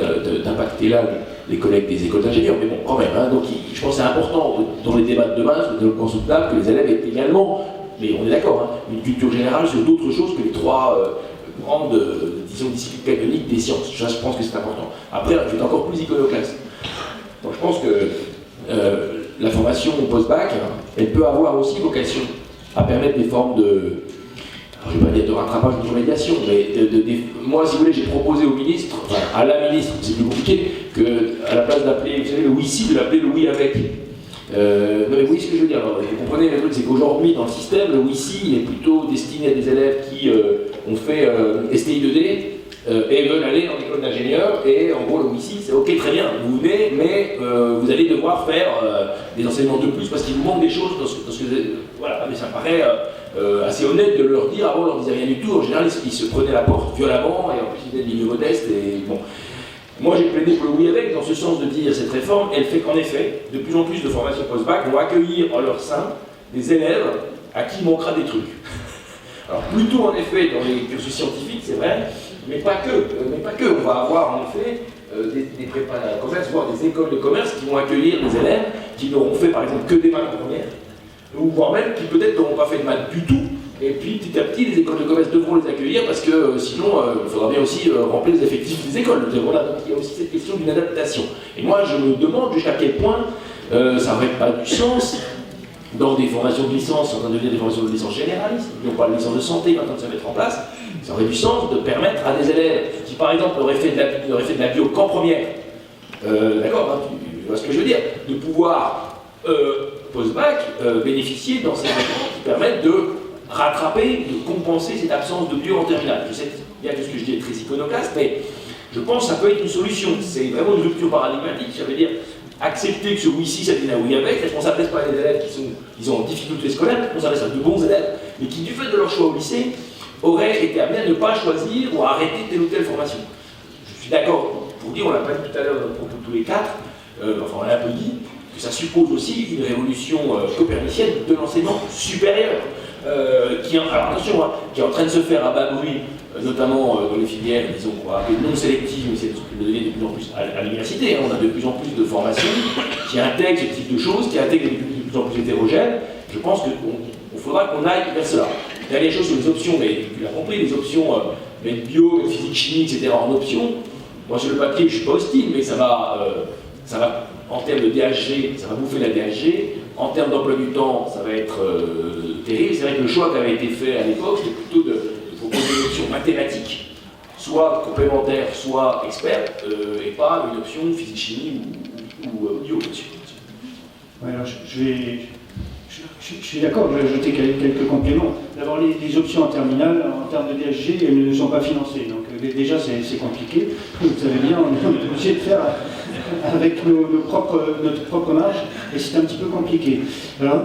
d'impacter là les collègues des écoles d'ingénieurs, mais bon, quand même. Hein, donc je pense que c'est important dans les débats de demain, sur le développement soutenable, que les élèves aient également, mais on est d'accord, hein, une culture générale sur d'autres choses que les trois grandes disons, disciplines canoniques des sciences. Ça, je pense que c'est important. Après, je vais être encore plus iconoclaste. Donc je pense que la formation post-bac, elle peut avoir aussi vocation à permettre des formes de, alors, je ne vais pas dire de rattrapage ou de remédiation, mais moi, si vous voulez, j'ai proposé au ministre, enfin à la ministre, c'est plus compliqué, qu'à la place d'appeler, vous savez, le oui si, de l'appeler le oui avec. Non mais vous voyez ce que je veux dire, alors, vous comprenez, le truc c'est qu'aujourd'hui dans le système, le WICI il est plutôt destiné à des élèves qui ont fait STI 2D et veulent aller en école d'ingénieur, et en gros le WICI c'est ok très bien, vous venez, mais vous allez devoir faire des enseignements de plus parce qu'il vous manque des choses dans ce que voilà, mais ça me paraît assez honnête de leur dire, avant on leur disait rien du tout, en général ils se prenaient la porte violemment, et en plus ils étaient de milieu modeste, et bon. Moi, j'ai plaidé pour le oui avec, dans ce sens de dire cette réforme, elle fait qu'en effet, de plus en plus de formations post-bac vont accueillir en leur sein des élèves à qui il manquera des trucs. Alors, plutôt en effet dans les cursus scientifiques, c'est vrai, mais pas que. On va avoir en effet des prépas de commerce, voire des écoles de commerce qui vont accueillir des élèves qui n'auront fait par exemple que des maths en première, ou voire même qui peut-être n'auront pas fait de maths du tout. Et puis petit à petit, les écoles de commerce devront les accueillir parce que sinon, il faudra bien aussi remplir les effectifs des écoles. Voilà, donc il y a aussi cette question d'une adaptation. Et moi, je me demande jusqu'à quel point ça n'aurait pas du sens dans des formations de licence, en train de devenir des formations de licence généralistes, n'ont pas de licence de santé qui est en train de se mettre en place. Ça aurait du sens de permettre à des élèves qui, par exemple, auraient fait de la bio qu'en première, d'accord, hein, tu vois ce que je veux dire, de pouvoir post-bac bénéficier d'enseignements qui permettent de rattraper, de compenser cette absence de bio en terminale. Je sais bien que ce que je dis est très iconoclaste, mais je pense que ça peut être une solution. C'est vraiment une rupture paradigmatique. Ça veut dire accepter que ce oui-si, ça vienne à oui avec. On ne s'adresse pas à des élèves qui sont en difficulté scolaire, on s'adresse à de bons élèves, mais qui, du fait de leur choix au lycée, auraient été amenés à ne pas choisir ou à arrêter telle ou telle formation. Je suis d'accord pour dire, on l'a pas dit tout à l'heure pour tous les quatre, enfin on l'a un peu dit, que ça suppose aussi une révolution copernicienne de l'enseignement supérieur. Alors attention, hein, qui est en train de se faire à bas bruit, notamment dans les filières, disons, qu'on va appeler non sélectives, mais c'est ce que devient de plus en plus à l'université. Hein, on a de plus en plus de formations qui intègrent ce type de choses, qui intègrent des publics de plus en plus hétérogènes. Je pense qu'il faudra qu'on aille vers cela. Dernière chose sur les options, mais tu l'as compris, les options, mettre bio, mettre physique, chimie, etc. en option. Moi sur le papier, je ne suis pas hostile, mais ça va en termes de DHG, ça va bouffer la DHG. En termes d'emploi du temps, ça va être terrible. C'est vrai que le choix qui avait été fait à l'époque, c'était plutôt de proposer une option mathématique, soit complémentaire, soit experte, et pas une option physique-chimie ou bio. Ouais, alors je suis d'accord, je vais ajouter quelques compléments. D'abord, les options en terminale, en termes de DHG, elles ne sont pas financées. Donc déjà, c'est compliqué. Vous savez bien, on est obligé de faire avec notre propre marge, et c'est un petit peu compliqué. Alors,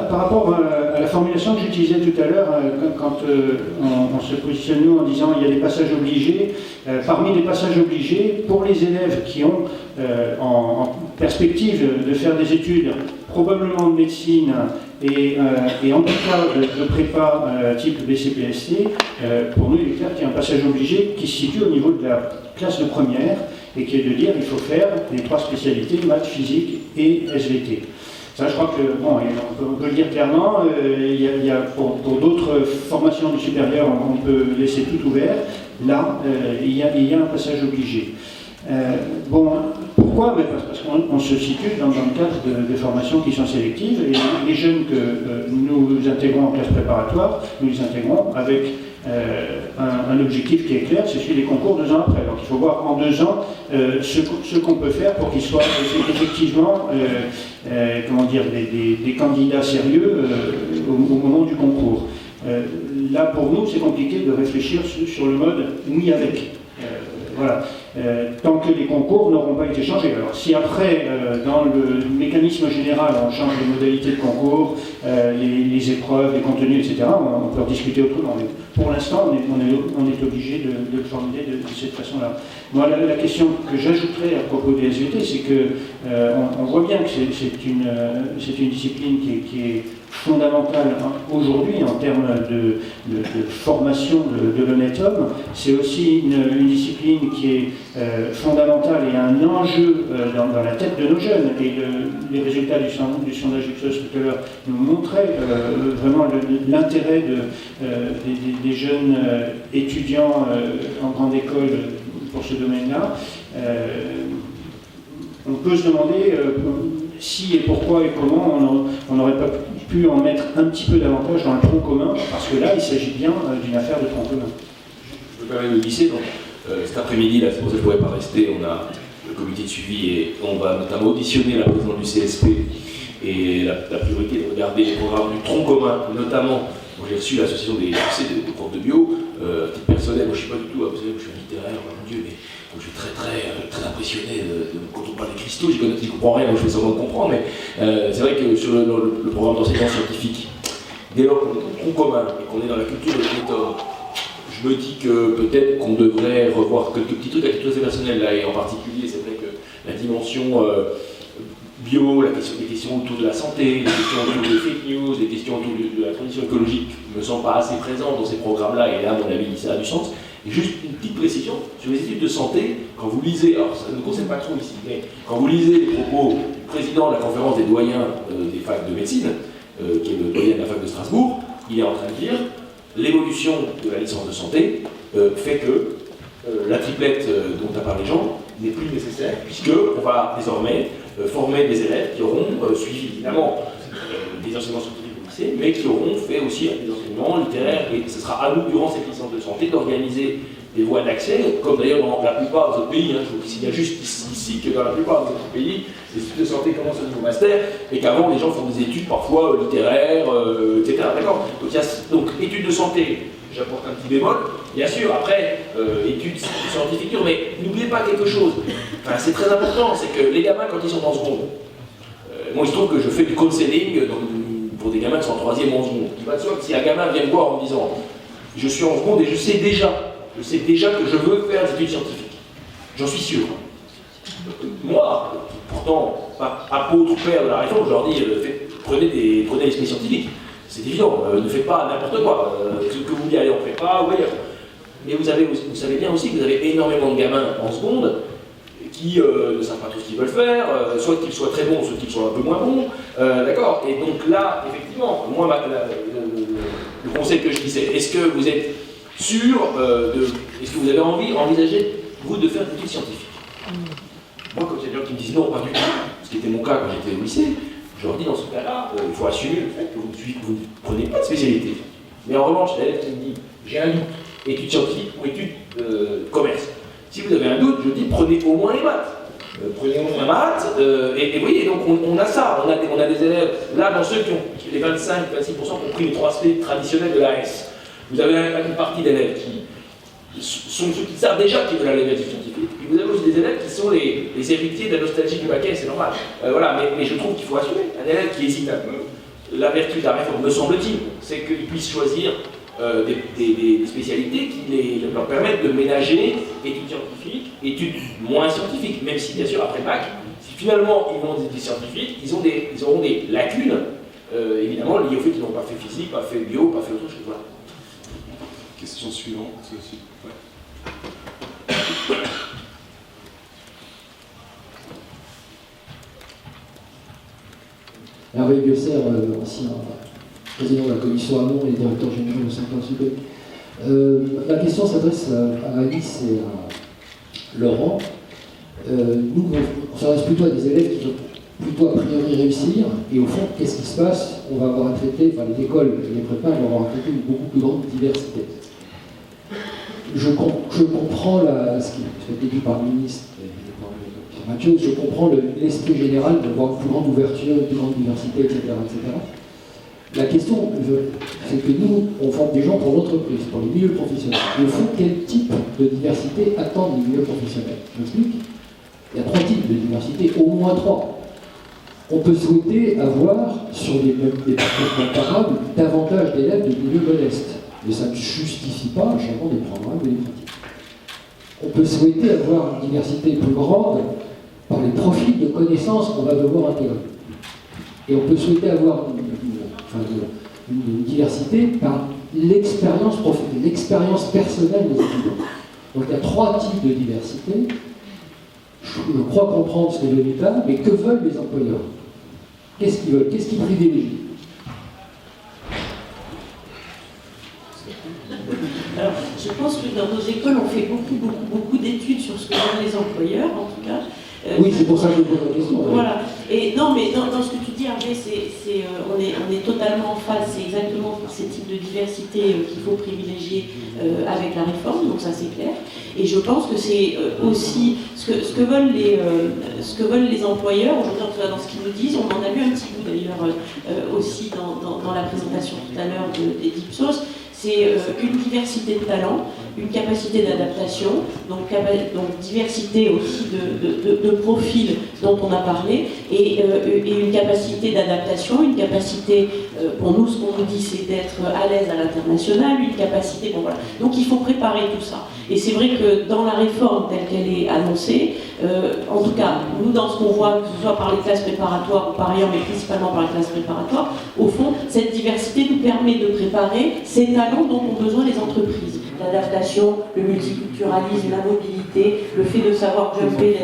par rapport à la formulation que j'utilisais tout à l'heure, quand on se positionne nous en disant il y a des passages obligés, parmi les passages obligés, pour les élèves qui ont en perspective de faire des études, probablement de médecine, et en tout cas de prépa type BCPST, pour nous il est clair qu'il y a un passage obligé qui se situe au niveau de la classe de première, et qui est de dire qu'il faut faire les trois spécialités, maths, physique et SVT. Ça, je crois que, bon, on peut le dire clairement, il y a pour d'autres formations du supérieur, on peut laisser tout ouvert. Là, il y a un passage obligé. Bon, pourquoi? Parce qu'on se situe dans le cadre de formations qui sont sélectives, et les jeunes que nous intégrons en classe préparatoire, nous les intégrons avec un objectif qui est clair, c'est celui des concours 2 ans après. Donc il faut voir en 2 ans ce qu'on peut faire pour qu'ils soient effectivement comment dire, des candidats sérieux au moment du concours. Là pour nous c'est compliqué de réfléchir sur le mode oui avec. Voilà. tant que les concours n'auront pas été changés. Alors si après, dans le mécanisme général, on change les modalités de concours, les épreuves, les contenus, etc., on peut en discuter autrement. Mais pour l'instant, on est obligé de le formuler de cette façon-là. Moi, la question que j'ajouterais à propos des SVT, c'est qu'on voit bien que c'est une discipline qui est fondamentale aujourd'hui en termes de formation de l'honnête homme. C'est aussi une discipline qui est fondamentale et un enjeu dans la tête de nos jeunes. Et les résultats du sondage Ipsos tout à l'heure nous montraient vraiment l'intérêt des jeunes étudiants en grande école pour ce domaine-là. On peut se demander si et pourquoi et comment on n'aurait pas pu en mettre un petit peu davantage dans le tronc commun, parce que là, il s'agit bien d'une affaire de tronc commun. Je peux parler du lycée, donc cet après-midi, là, c'est pour ça que je ne pourrais pas rester, on a le comité de suivi et on va notamment auditionner la présidente du CSP. Et la priorité est de regarder les programmes du tronc commun, notamment, j'ai reçu l'association des profs de bio, à titre personnel, moi je ne suis pas du tout, vous savez, je suis un littéraire, mon Dieu, mais donc je suis très impressionné quand on parle des cristaux, je ne comprends rien, donc je fais semblant de comprendre, mais c'est vrai que sur le programme d'enseignement scientifique, dès lors qu'on est dans le tronc commun et qu'on est dans la culture de méthode, je me dis que peut-être qu'on devrait revoir quelques petits trucs à titre assez personnel, là, et en particulier, c'est vrai que la dimension bio, les questions autour de la santé, les questions autour des fake news, les questions autour de la transition écologique ne me semblent pas assez présentes dans ces programmes-là, et là, à mon avis, ça a du sens. Et juste une petite précision, sur les études de santé, quand vous lisez, alors ça ne nous concerne pas trop ici, mais quand vous lisez les propos du président de la conférence des doyens des facs de médecine, qui est le doyen de la fac de Strasbourg, il est en train de dire l'évolution de la licence de santé fait que la triplette dont a parlé Jean n'est plus nécessaire, puisqu'on va désormais former des élèves qui auront suivi évidemment des enseignements scientifiques au lycée, mais qui auront fait aussi des enseignements littéraires, et ce sera à nous, durant cette licence de santé, d'organiser des voies d'accès, comme d'ailleurs dans la plupart des autres pays. Je vous signale juste ici que dans la plupart des autres pays, les études de santé commencent au niveau master, et qu'avant les gens font des études parfois littéraires, etc. D'accord ? Donc études de santé, j'apporte un petit bémol. Bien sûr, après, études scientifiques dures, mais n'oubliez pas quelque chose. Enfin, c'est très important, c'est que les gamins, quand ils sont en seconde, moi il se trouve que je fais du counseling pour des gamins qui sont en troisième ou en seconde. Il va de soi que si un gamin vient me voir en me disant je suis en seconde et je sais déjà que je veux faire des études scientifiques, j'en suis sûr. Moi, pourtant, apôtre, père de la réforme, je leur dis prenez des espèces scientifiques. C'est évident, ne faites pas n'importe quoi. Ce que vous voulez aller en prépa ou ailleurs. Mais vous savez bien aussi que vous avez énormément de gamins en seconde qui ne savent pas tout ce qu'ils veulent faire, soit qu'ils soient très bons, soit qu'ils soient un peu moins bons. D'accord ? Et donc là, effectivement, moi, le conseil que je dis, c'est est-ce que vous êtes sûr est-ce que vous avez envisagé, vous, de faire des études scientifiques ? Moi, comme il y a des gens qui me disent non, pas du tout, ce qui était mon cas quand j'étais au lycée, je leur dis dans ce cas-là, il faut assumer le fait que vous ne prenez pas de spécialité. Mais en revanche, l'élève qui me dit j'ai un doute, études scientifiques ou études commerce. Si vous avez un doute, je dis prenez au moins les maths. Prenez au moins maths, et oui, et donc on a ça, on a des élèves, là dans ceux qui ont les 25-26% qui ont pris les 3 spé traditionnels de l'AS, vous avez une partie d'élèves qui sont ceux qui savent déjà qu'ils veulent aller vers les scientifiques, et vous avez aussi des élèves qui sont les héritiers de la nostalgie du baquet, c'est normal. Voilà, mais je trouve qu'il faut assumer, un élève qui hésite un peu, la vertu de la réforme, me semble-t-il, c'est qu'il puisse choisir des spécialités qui leur permettent de ménager études scientifiques, études moins scientifiques, même si bien sûr après bac, si finalement ils vont des études scientifiques, ils auront des lacunes, évidemment liées au fait qu'ils n'ont pas fait physique, pas fait bio, pas fait autre chose. Voilà. Question suivante. Ouais. Hervé Guesser, ancien président de la commission Amont et directeur général au Saint-Claude. La question s'adresse à Alice et à Laurent. Nous, on s'adresse plutôt à des élèves qui vont plutôt a priori réussir, et au fond, qu'est-ce qui se passe ? On va avoir à traiter, enfin les écoles et les prépas vont avoir à traiter une beaucoup plus grande diversité. Je comprends ce qui a été dit par le ministre et par Pierre Mathieu, je comprends l'esprit général de voir une plus grande ouverture, une plus grande diversité, etc. etc. La question, c'est que nous, on forme des gens pour l'entreprise, pour les milieux professionnels. Au fond, quel type de diversité attendent les milieux professionnels? J'explique. Il y a 3 types de diversité, au moins 3. On peut souhaiter avoir, sur des parcours comparables, davantage d'élèves de milieux modestes. Mais ça ne justifie pas un changement des programmes et des pratiques. On peut souhaiter avoir une diversité plus grande par les profils de connaissances qu'on va devoir intégrer. Et on peut souhaiter avoir une diversité par l'expérience personnelle des étudiants. Donc il y a 3 types de diversité. Je crois comprendre ce que veut l'État, mais que veulent les employeurs? Qu'est-ce qu'ils veulent? Qu'est-ce qu'ils privilégient? Alors, je pense que dans nos écoles, on fait beaucoup d'études sur ce que veulent les employeurs, en tout cas. Oui, c'est pour ça que je pose la question. Voilà. Et non, mais dans ce que tu dis, Hervé, on est totalement en phase. C'est exactement ces types de diversité qu'il faut privilégier avec la réforme. Donc ça, c'est clair. Et je pense que c'est aussi ce que veulent les employeurs. Aujourd'hui, en tout cas, dans ce qu'ils nous disent, on en a vu un petit bout d'ailleurs aussi dans la présentation tout à l'heure des Ipsos. C'est une diversité de talents, une capacité d'adaptation, donc diversité aussi de profils dont on a parlé, et une capacité d'adaptation, une capacité, pour nous, ce qu'on nous dit, c'est d'être à l'aise à l'international, une capacité, bon voilà. Donc il faut préparer tout ça. Et c'est vrai que dans la réforme telle qu'elle est annoncée, en tout cas, nous, dans ce qu'on voit, que ce soit par les classes préparatoires ou par ailleurs, mais principalement par les classes préparatoires, au fond, cette diversité nous permet de préparer ces talents dont ont besoin les entreprises. L'adaptation, le multiculturalisme, la mobilité, le fait de savoir jumper,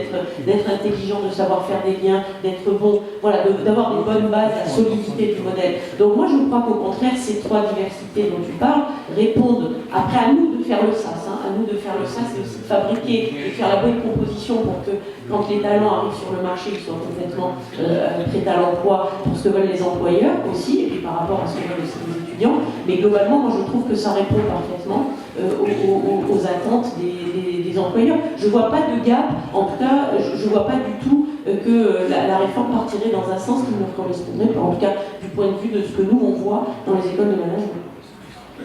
d'être intelligent, de savoir faire des liens, d'être bon, voilà, d'avoir des bonnes bases, la solidité du modèle. Donc moi je crois qu'au contraire, ces 3 diversités dont tu parles répondent, après à nous de faire le SAS, à nous de faire le SAS, c'est aussi de fabriquer et de faire la bonne proposition pour que quand les talents arrivent sur le marché, ils soient complètement prêts à l'emploi pour ce que veulent les employeurs aussi, et puis par rapport à ce que veulent aussi les étudiants. Mais globalement, moi je trouve que ça répond parfaitement aux attentes des employeurs. Je ne vois pas de gap, en tout cas, je ne vois pas du tout que la réforme partirait dans un sens qui ne correspondrait pas, en tout cas du point de vue de ce que nous on voit dans les écoles de management.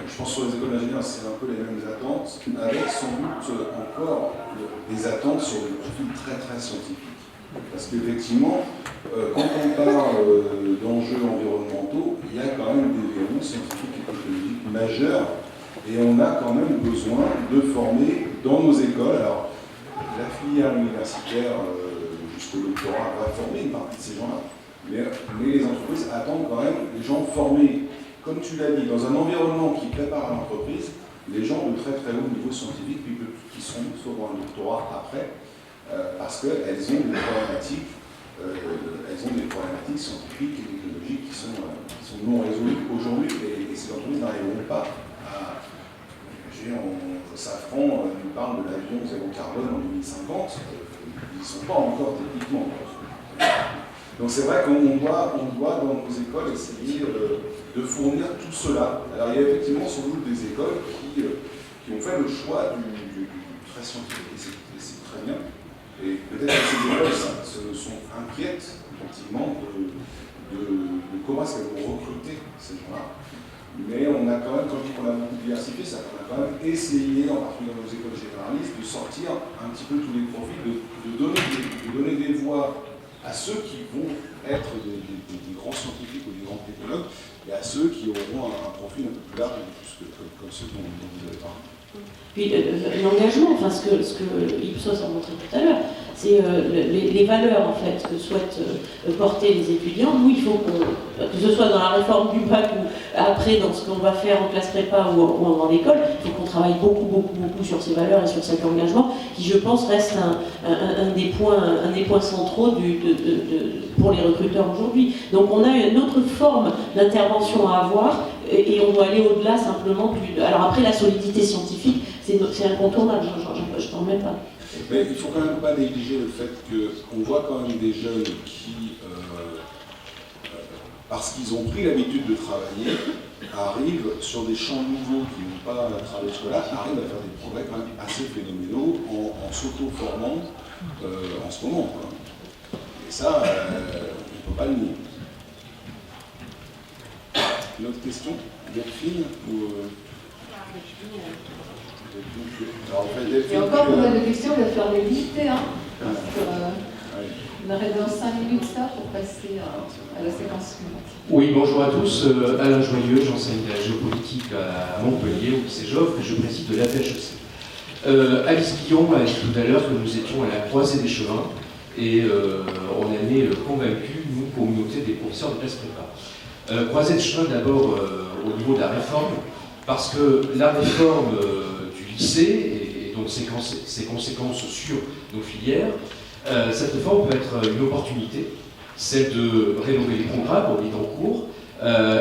Je pense que sur les écoles d'ingénieurs, c'est un peu les mêmes attentes, avec sans doute encore des attentes sur des profils très très scientifiques. Parce qu'effectivement, quand on parle d'enjeux environnementaux, il y a quand même des verrous scientifiques et technologiques majeurs, et on a quand même besoin de former dans nos écoles. Alors, la filière universitaire jusqu'au doctorat va former une partie de ces gens-là, mais les entreprises attendent quand même des gens formés, comme tu l'as dit, dans un environnement qui prépare à l'entreprise, les gens de très très haut niveau scientifique qui seront soit dans un doctorat après, parce qu'elles ont des problématiques scientifiques et technologiques qui sont non résolues aujourd'hui, et ces entreprises n'arriveront pas à... Safran nous parle de l'avion zéro carbone en 2050, ils ne sont pas encore techniquement. Donc c'est vrai qu'on doit dans nos écoles essayer de fournir tout cela. Alors il y a effectivement sans doute des écoles qui ont fait le choix du très scientifique, et c'est très bien. Et peut-être que ces écoles se sont inquiètes effectivement de comment est-ce qu'elles vont recruter ces gens-là. Mais on a quand même, quand je dis qu'on a beaucoup diversifié, ça qu'on a quand même essayé, en particulier dans nos écoles généralistes, de sortir un petit peu tous les profils, de donner des voix à ceux qui vont être des grands scientifiques ou des grands technologues, et à ceux qui auront un profil un peu plus large, comme ceux dont vous avez parlé. Puis l'engagement, enfin ce que Ipsos a montré tout à l'heure, c'est les valeurs en fait que souhaitent porter les étudiants. Nous, il faut que ce soit dans la réforme du bac ou après dans ce qu'on va faire en classe prépa ou en école, il faut qu'on travaille beaucoup sur ces valeurs et sur cet engagement qui, je pense, reste un des points centraux pour les recruteurs aujourd'hui. Donc on a une autre forme d'intervention à avoir et on doit aller au-delà simplement Alors après, la solidité scientifique, c'est incontournable, je t'en remets pas. Mais il ne faut quand même pas négliger le fait qu'on voit quand même des jeunes qui, parce qu'ils ont pris l'habitude de travailler, arrivent sur des champs nouveaux qui n'ont pas travaillé jusque-là, arrivent à faire des progrès quand même assez phénoménaux en s'auto-formant en ce moment. Quoi. Et ça, on ne peut pas le nier. d'autres questions? Delphine ou alors, en fait, Delphine, Et encore, on a des questions, il va falloir les limiter. Hein, on arrive dans 5 minutes ça pour passer à la séquence suivante. Oui, bonjour à tous. Alain Joyeux, j'enseigne la géopolitique à Montpellier, au lycée Joffre, et je préside de l'APHEC. Alice Guillon a dit tout à l'heure que nous étions à la croisée des chemins, et on en est convaincus, nous, communauté des professeurs de classe prépa. Croisée des chemins d'abord au niveau de la réforme, parce que la réforme du lycée, et donc ses conséquences sur nos filières, cette réforme peut être une opportunité, celle de rénover les programmes, on est en cours,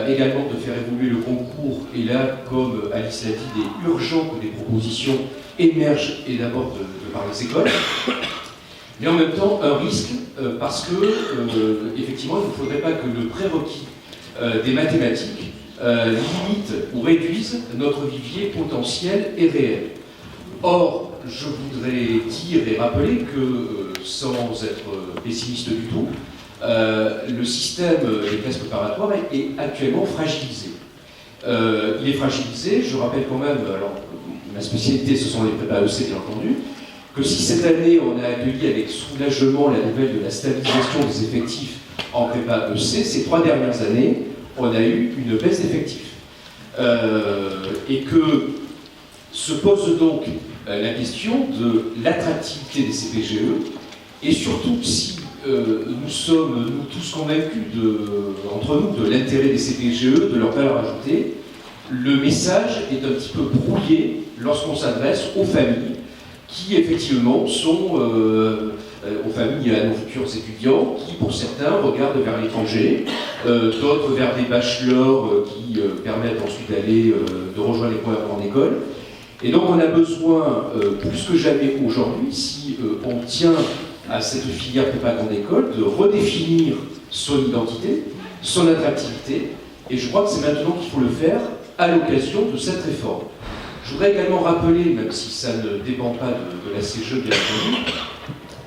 également de faire évoluer le concours, et là, comme Alice l'a dit, il est urgent que des propositions émergent et d'abord par les écoles, mais en même temps un risque, parce que, effectivement, il ne faudrait pas que le prérequis des mathématiques limite ou réduise notre vivier potentiel et réel. Or, je voudrais dire et rappeler que, sans être pessimiste du tout, le système des classes préparatoires est actuellement fragilisé. Il est fragilisé, je rappelle quand même, alors ma spécialité ce sont les prépa EC bien entendu, que si cette année on a accueilli avec soulagement la nouvelle de la stabilisation des effectifs en prépa EC, ces 3 dernières années, on a eu une baisse d'effectifs. Et que se pose donc la question de l'attractivité des CPGE, et surtout si nous sommes nous tous convaincus entre nous de l'intérêt des CPGE, de leur valeur ajoutée, le message est un petit peu brouillé lorsqu'on s'adresse aux familles qui effectivement sont aux familles à nos futurs étudiants qui pour certains regardent vers l'étranger, d'autres vers des bachelors qui permettent ensuite d'aller de rejoindre les premières grandes écoles. Et donc on a besoin, plus que jamais aujourd'hui, si on tient à cette filière prépa grande école, de redéfinir son identité, son attractivité, et je crois que c'est maintenant qu'il faut le faire à l'occasion de cette réforme. Je voudrais également rappeler, même si ça ne dépend pas de la CGE bien entendu,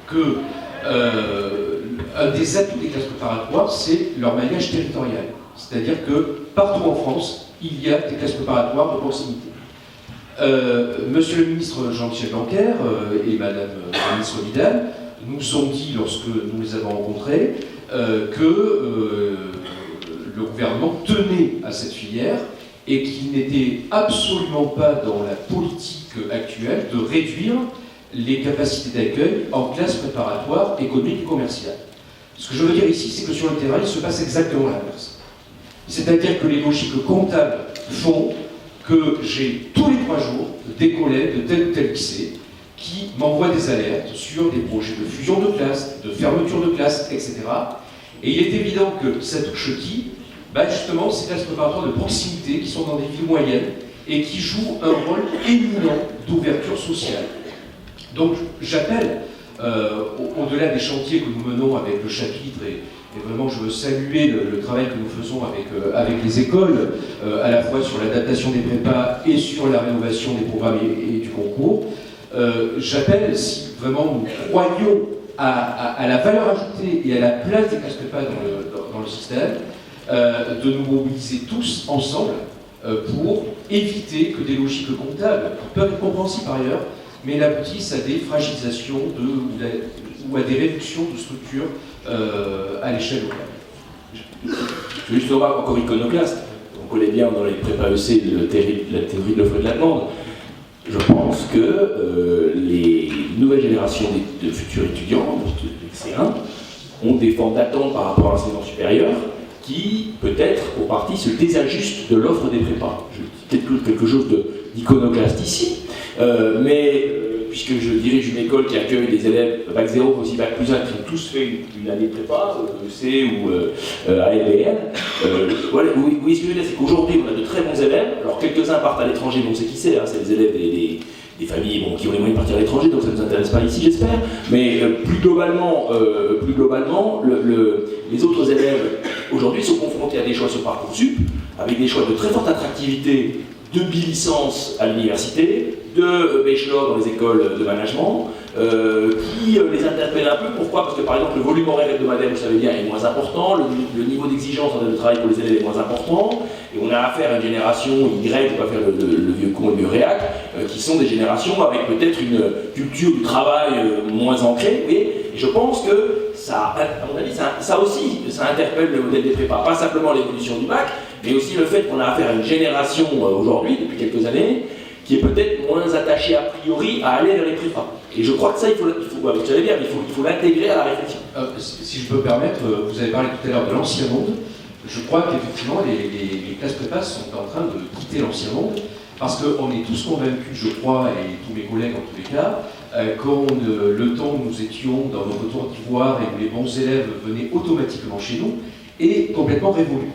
que un des atouts des classes préparatoires, c'est leur maillage territorial. C'est-à-dire que partout en France, il y a des classes préparatoires de proximité. Monsieur le ministre Jean-Michel Blanquer et Madame la ministre Vidal nous ont dit, lorsque nous les avons rencontrés, que le gouvernement tenait à cette filière et qu'il n'était absolument pas dans la politique actuelle de réduire les capacités d'accueil en classe préparatoire économique et commerciale. Ce que je veux dire ici, c'est que sur le terrain, il se passe exactement l'inverse. C'est-à-dire que les logiques comptables font que j'ai tous les 3 jours des collègues de tel ou tel lycée qui m'envoient des alertes sur des projets de fusion de classes, de fermeture de classes, etc. Et il est évident que ça touche qui ? Justement, ces classes préparatoires de proximité qui sont dans des villes moyennes et qui jouent un rôle éminent d'ouverture sociale. Donc j'appelle, au-delà des chantiers que nous menons avec le chapitre, et vraiment je veux saluer le travail que nous faisons avec les écoles, à la fois sur l'adaptation des prépas et sur la rénovation des programmes et du concours, j'appelle, si vraiment nous croyons à la valeur ajoutée et à la place des classes prépa dans le système, de nous mobiliser tous ensemble pour éviter que des logiques comptables, qui peuvent être compréhensibles par ailleurs, mais n'aboutissent à des fragilisations ou à des réductions de structures à l'échelle locale. Je veux juste remarquer encore iconoclaste. On connaît bien dans les prépa EC la théorie de l'offre et de la demande. Je pense que les nouvelles générations de futurs étudiants, de lycéens, ont des formes d'attente par rapport à l'enseignement supérieur qui, peut-être, pour partie, se désajustent de l'offre des prépas. Je dis peut-être quelque chose d'iconoclaste ici, mais puisque je dirige une école qui accueille des élèves Bac 0, mais aussi Bac plus 1, qui ont tous fait une année de prépa, EC ou ALBL, voilà, oui, ce que je veux dire, c'est qu'aujourd'hui, on a de très bons élèves, alors quelques-uns partent à l'étranger, mais on sait qui c'est, hein, c'est les élèves des familles qui ont les moyens de partir à l'étranger, donc ça ne nous intéresse pas ici, j'espère, mais plus globalement les autres élèves, aujourd'hui, sont confrontés à des choix sur Parcoursup, avec des choix de très forte attractivité, de bi-licence à l'université, de bachelor dans les écoles de management, qui les interpelle un peu. Pourquoi? Parce que par exemple le volume horaire hebdomadaire, vous savez bien, est moins important, le niveau d'exigence en termes de travail pour les élèves est moins important, et on a affaire à une génération Y, on va faire le vieux con et le vieux réac, qui sont des générations avec peut-être une culture du travail moins ancrée, et je pense que ça, à mon avis, ça aussi, ça interpelle le modèle des prépas, pas simplement l'évolution du bac, mais aussi le fait qu'on a affaire à une génération aujourd'hui, depuis quelques années, qui est peut-être moins attachée a priori à aller vers les prépas. Et je crois que ça, vous savez bien, il faut l'intégrer à la réflexion. Si je peux me permettre, vous avez parlé tout à l'heure de l'ancien monde. Je crois qu'effectivement, les classes prépas sont en train de quitter l'ancien monde, parce qu'on est tous convaincus, je crois, et tous mes collègues en tous les cas, quand le temps où nous étions dans notre tour d'ivoire et où les bons élèves venaient automatiquement chez nous, est complètement révolu.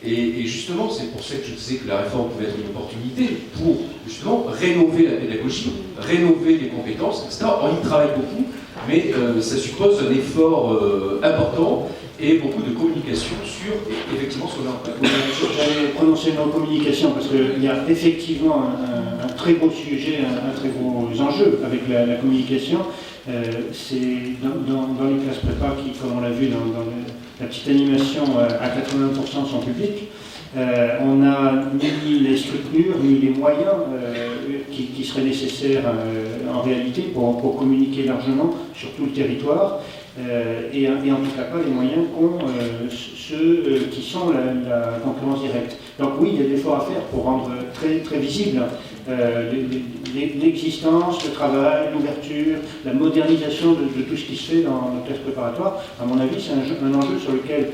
Et justement, c'est pour ça que je disais que la réforme pouvait être une opportunité pour justement rénover la pédagogie, rénover les compétences, etc. On y travaille beaucoup, mais ça suppose un effort important et beaucoup de communication sur effectivement ce qu'on a en place. J'allais prononcer le mot communication parce qu'il y a effectivement un très gros sujet, un très gros enjeu avec la communication. C'est dans les classes prépa qui, comme on l'a vu dans la petite animation, à 80% sont publics. On a ni les structures, ni les moyens qui seraient nécessaires en réalité pour communiquer largement sur tout le territoire. Et en tout cas pas les moyens qu'ont ceux qui sont la concurrence directe. Donc oui, il y a des efforts à faire pour rendre très, très visible l'existence, le travail, l'ouverture, la modernisation de tout ce qui se fait dans nos classes préparatoires. À mon avis, c'est un enjeu sur lequel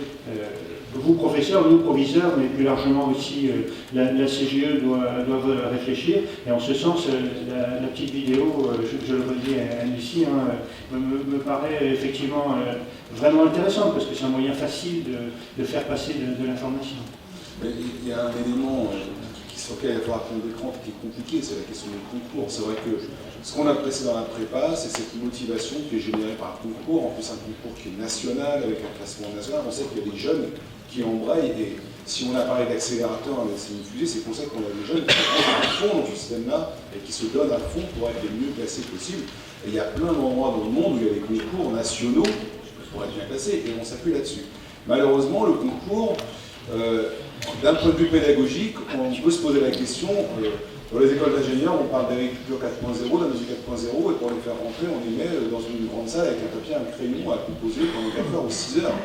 vous, professeurs, nous, proviseurs, mais plus largement aussi la CGE doivent réfléchir. Et en ce sens, la petite vidéo, je le redis à Lucie, me paraît effectivement vraiment intéressante, parce que c'est un moyen facile de faire passer de l'information. Il y a un élément sur lequel il va falloir prendre des crampes qui est compliqué, c'est la question du concours. C'est vrai que ce qu'on a apprécié dans la prépa, c'est cette motivation qui est générée par un concours, en plus un concours qui est national, avec un classement national. On sait qu'il y a des jeunes qui embrayent, et si on a parlé d'accélérateur avec ces fusées, c'est pour ça qu'on a des jeunes qui sont à fond dans ce système-là et qui se donnent à fond pour être les mieux classés possible. Et il y a plein d'endroits dans le monde où il y a des concours nationaux pour être bien classés, et on s'appuie là-dessus. Malheureusement, le concours, d'un point de vue pédagogique, on peut se poser la question, dans les écoles d'ingénieurs, on parle d'agriculture 4.0, d'industrie 4.0, et pour les faire rentrer, on les met dans une grande salle avec un papier, un crayon à composer pendant 4 heures ou 6 heures.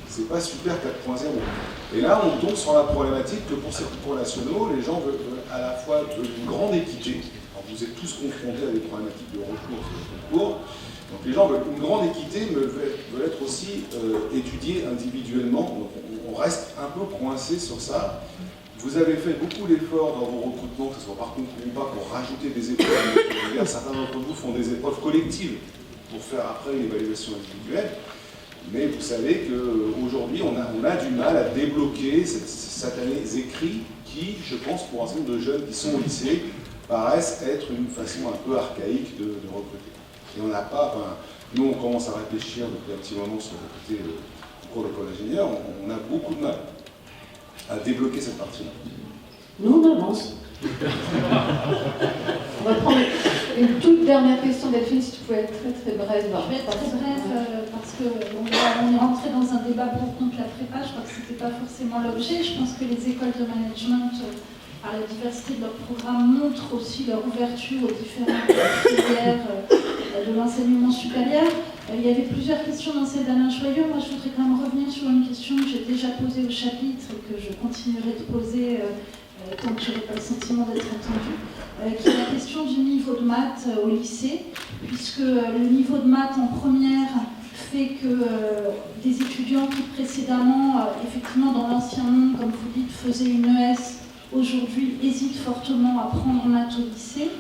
C'est pas super 4.0. Et là, on tombe sur la problématique que pour ces concours nationaux, les gens veulent à la fois une grande équité. Alors, vous êtes tous confrontés à des problématiques de recours sur les concours. Donc les gens veulent une grande équité, mais veulent être aussi étudiés individuellement. Donc on reste un peu coincé sur ça. Vous avez fait beaucoup d'efforts dans vos recrutements, que ce soit par concours ou pas, pour rajouter des épreuves. Certains d'entre vous font des épreuves collectives pour faire après une évaluation individuelle. Mais vous savez qu'aujourd'hui, on a du mal à débloquer ces satanés écrits qui, je pense, pour un certain nombre de jeunes qui sont au lycée, paraissent être une façon un peu archaïque de recruter. Et on n'a pas, nous on commence à réfléchir depuis un petit moment sur le côté concours d'école d'ingénieur, on a beaucoup de mal à débloquer cette partie-là. Nous, on avance. On va prendre une toute dernière question, Delphine, si tu pouvais être très très brève. Je vais être très brève parce qu'on est rentré dans un débat pour contre la prépa. Je crois que ce n'était pas forcément l'objet. Je pense que les écoles de management, par la diversité de leurs programmes, montrent aussi leur ouverture aux différentes filières de l'enseignement supérieur. Il y avait plusieurs questions dans celle d'Alain Joyeux. Moi, je voudrais quand même revenir sur une question que j'ai déjà posée au chapitre et que je continuerai de poser tant que je n'aurai pas le sentiment d'être entendue, qui est la question du niveau de maths au lycée, puisque le niveau de maths en première fait que des étudiants qui précédemment, effectivement dans l'ancien monde, comme vous dites, faisaient une ES, aujourd'hui hésitent fortement à prendre maths au lycée.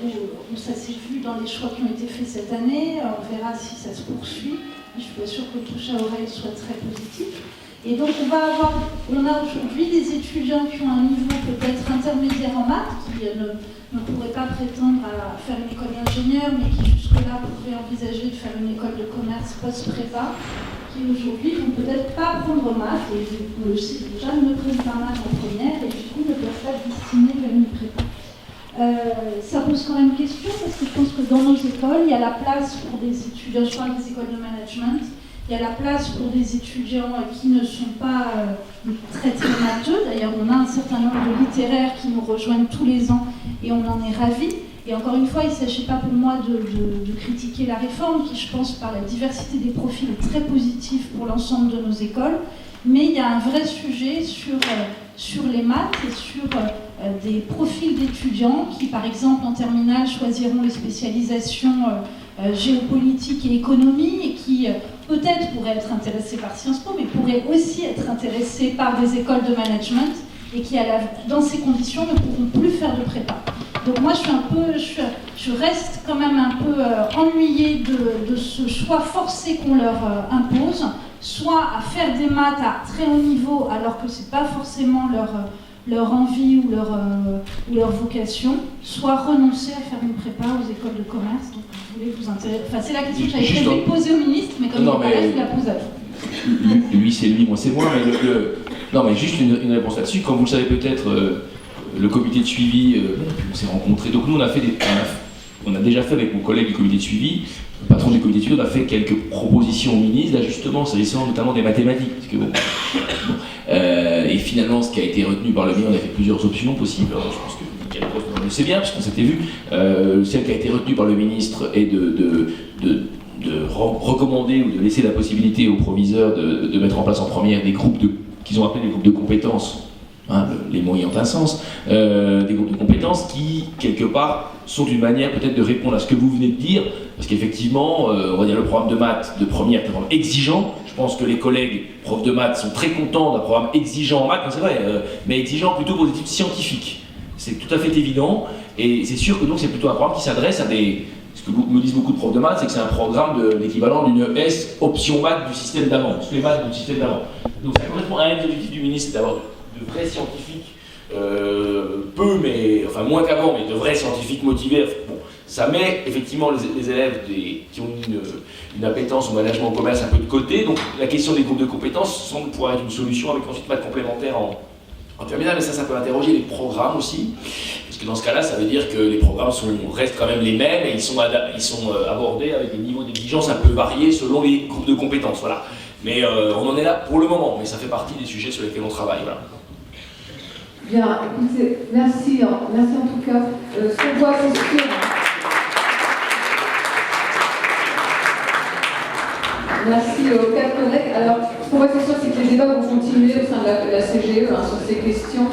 Où ça s'est vu dans les choix qui ont été faits cette année. On verra si ça se poursuit. Je suis pas sûre que le touche à oreille soit très positif. Et donc on a aujourd'hui des étudiants qui ont un niveau peut-être intermédiaire en maths, qui ne pourraient pas prétendre à faire une école d'ingénieur, mais qui jusque-là pourraient envisager de faire une école de commerce post-prépa, qui aujourd'hui ne vont peut-être pas prendre maths, et on le sait déjà, ne prennent pas maths en première, et du coup ne peuvent pas destiner vers une prépa. Ça pose quand même question parce que je pense que dans nos écoles, il y a la place pour des étudiants, je parle des écoles de management, il y a la place pour des étudiants qui ne sont pas très très matheux. D'ailleurs, on a un certain nombre de littéraires qui nous rejoignent tous les ans et on en est ravis. Et encore une fois, il ne s'agit pas pour moi de critiquer la réforme qui, je pense, par la diversité des profils, est très positive pour l'ensemble de nos écoles. Mais il y a un vrai sujet sur les maths et sur des profils d'étudiants qui, par exemple, en terminale, choisiront les spécialisations géopolitique et économie et qui peut-être pourraient être intéressés par Sciences Po, mais pourraient aussi être intéressés par des écoles de management et qui, dans ces conditions, ne pourront plus faire de prépa. Donc moi, je reste quand même un peu ennuyée de ce choix forcé qu'on leur impose, soit à faire des maths à très haut niveau alors que c'est pas forcément leur envie ou leur vocation, soit renoncer à faire une prépa aux écoles de commerce. Donc je voulais vous intéresser. Enfin, c'est la question que j'avais prévu de poser au ministre, mais comme il n'est pas là, je la pose à vous. Lui, c'est lui, moi, c'est moi. Mais non, mais juste une réponse là-dessus. Comme vous le savez peut-être, le comité de suivi, on s'est rencontrés. Donc nous, on a déjà fait avec mon collègue du comité de suivi, le patron du comité de suivi, on a fait quelques propositions au ministre d'ajustement, s'agissant notamment des mathématiques. Parce que, et finalement, ce qui a été retenu par le ministre, on a fait plusieurs options possibles. Alors, je pense que Michael Prof le sait bien, puisqu'on s'était vu. Celle qui a été retenue par le ministre est de recommander ou de laisser la possibilité aux proviseurs de mettre en place en première des groupes qu'ils ont appelés des groupes de compétences. Hein, les mots ayant un sens, des groupes de compétences qui, quelque part, sont une manière peut-être de répondre à ce que vous venez de dire, parce qu'effectivement, on va dire le programme de maths de première est un programme exigeant. Je pense que les collègues profs de maths sont très contents d'un programme exigeant en maths, c'est vrai, mais exigeant plutôt pour des études scientifiques. C'est tout à fait évident, et c'est sûr que donc c'est plutôt un programme qui s'adresse à des... Ce que me disent beaucoup de profs de maths, c'est que c'est un programme de l'équivalent d'une S option maths du système d'avant, parce que les maths du système d'avant. Donc ça correspond à un des objectifs du ministre, c'est d'avoir de vrais scientifiques, enfin moins qu'avant, mais de vrais scientifiques motivés. Bon, ça met effectivement les élèves qui ont une appétence au management au commerce un peu de côté. Donc la question des groupes de compétences semble pouvoir être une solution avec ensuite maths complémentaires en terminale, mais ça peut interroger les programmes aussi. Parce que dans ce cas-là, ça veut dire que les programmes restent quand même les mêmes et ils sont abordés avec des niveaux d'exigence un peu variés selon les groupes de compétences. Voilà. Mais on en est là pour le moment, mais ça fait partie des sujets sur lesquels on travaille. Voilà. Bien, écoutez, merci en tout cas. Ce qu'on voit, c'est sûr. Merci aux quatre collègues. Alors, ce qu'on voit, c'est sûr, c'est que les débats vont continuer au sein de la CGE sur ces questions.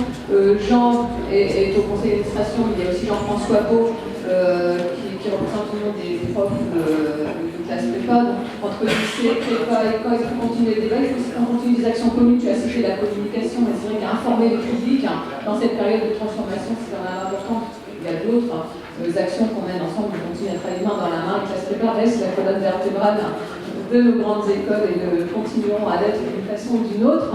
Jean est au conseil d'administration, il y a aussi Jean-François Beau qui représente tout le monde des profs de classe prépa. Donc, entre lycée, prépa, école, il faut continuer le débat. Il faut aussi qu'on continue des actions communes. Tu as cité la communication, mais c'est vrai qu'informer le public dans cette période de transformation, c'est quand même important. Il y a d'autres actions qu'on mène ensemble, on continue à travailler main dans la main. La classe prépa reste la colonne vertébrale de nos grandes écoles et continuons à l'être d'une façon ou d'une autre.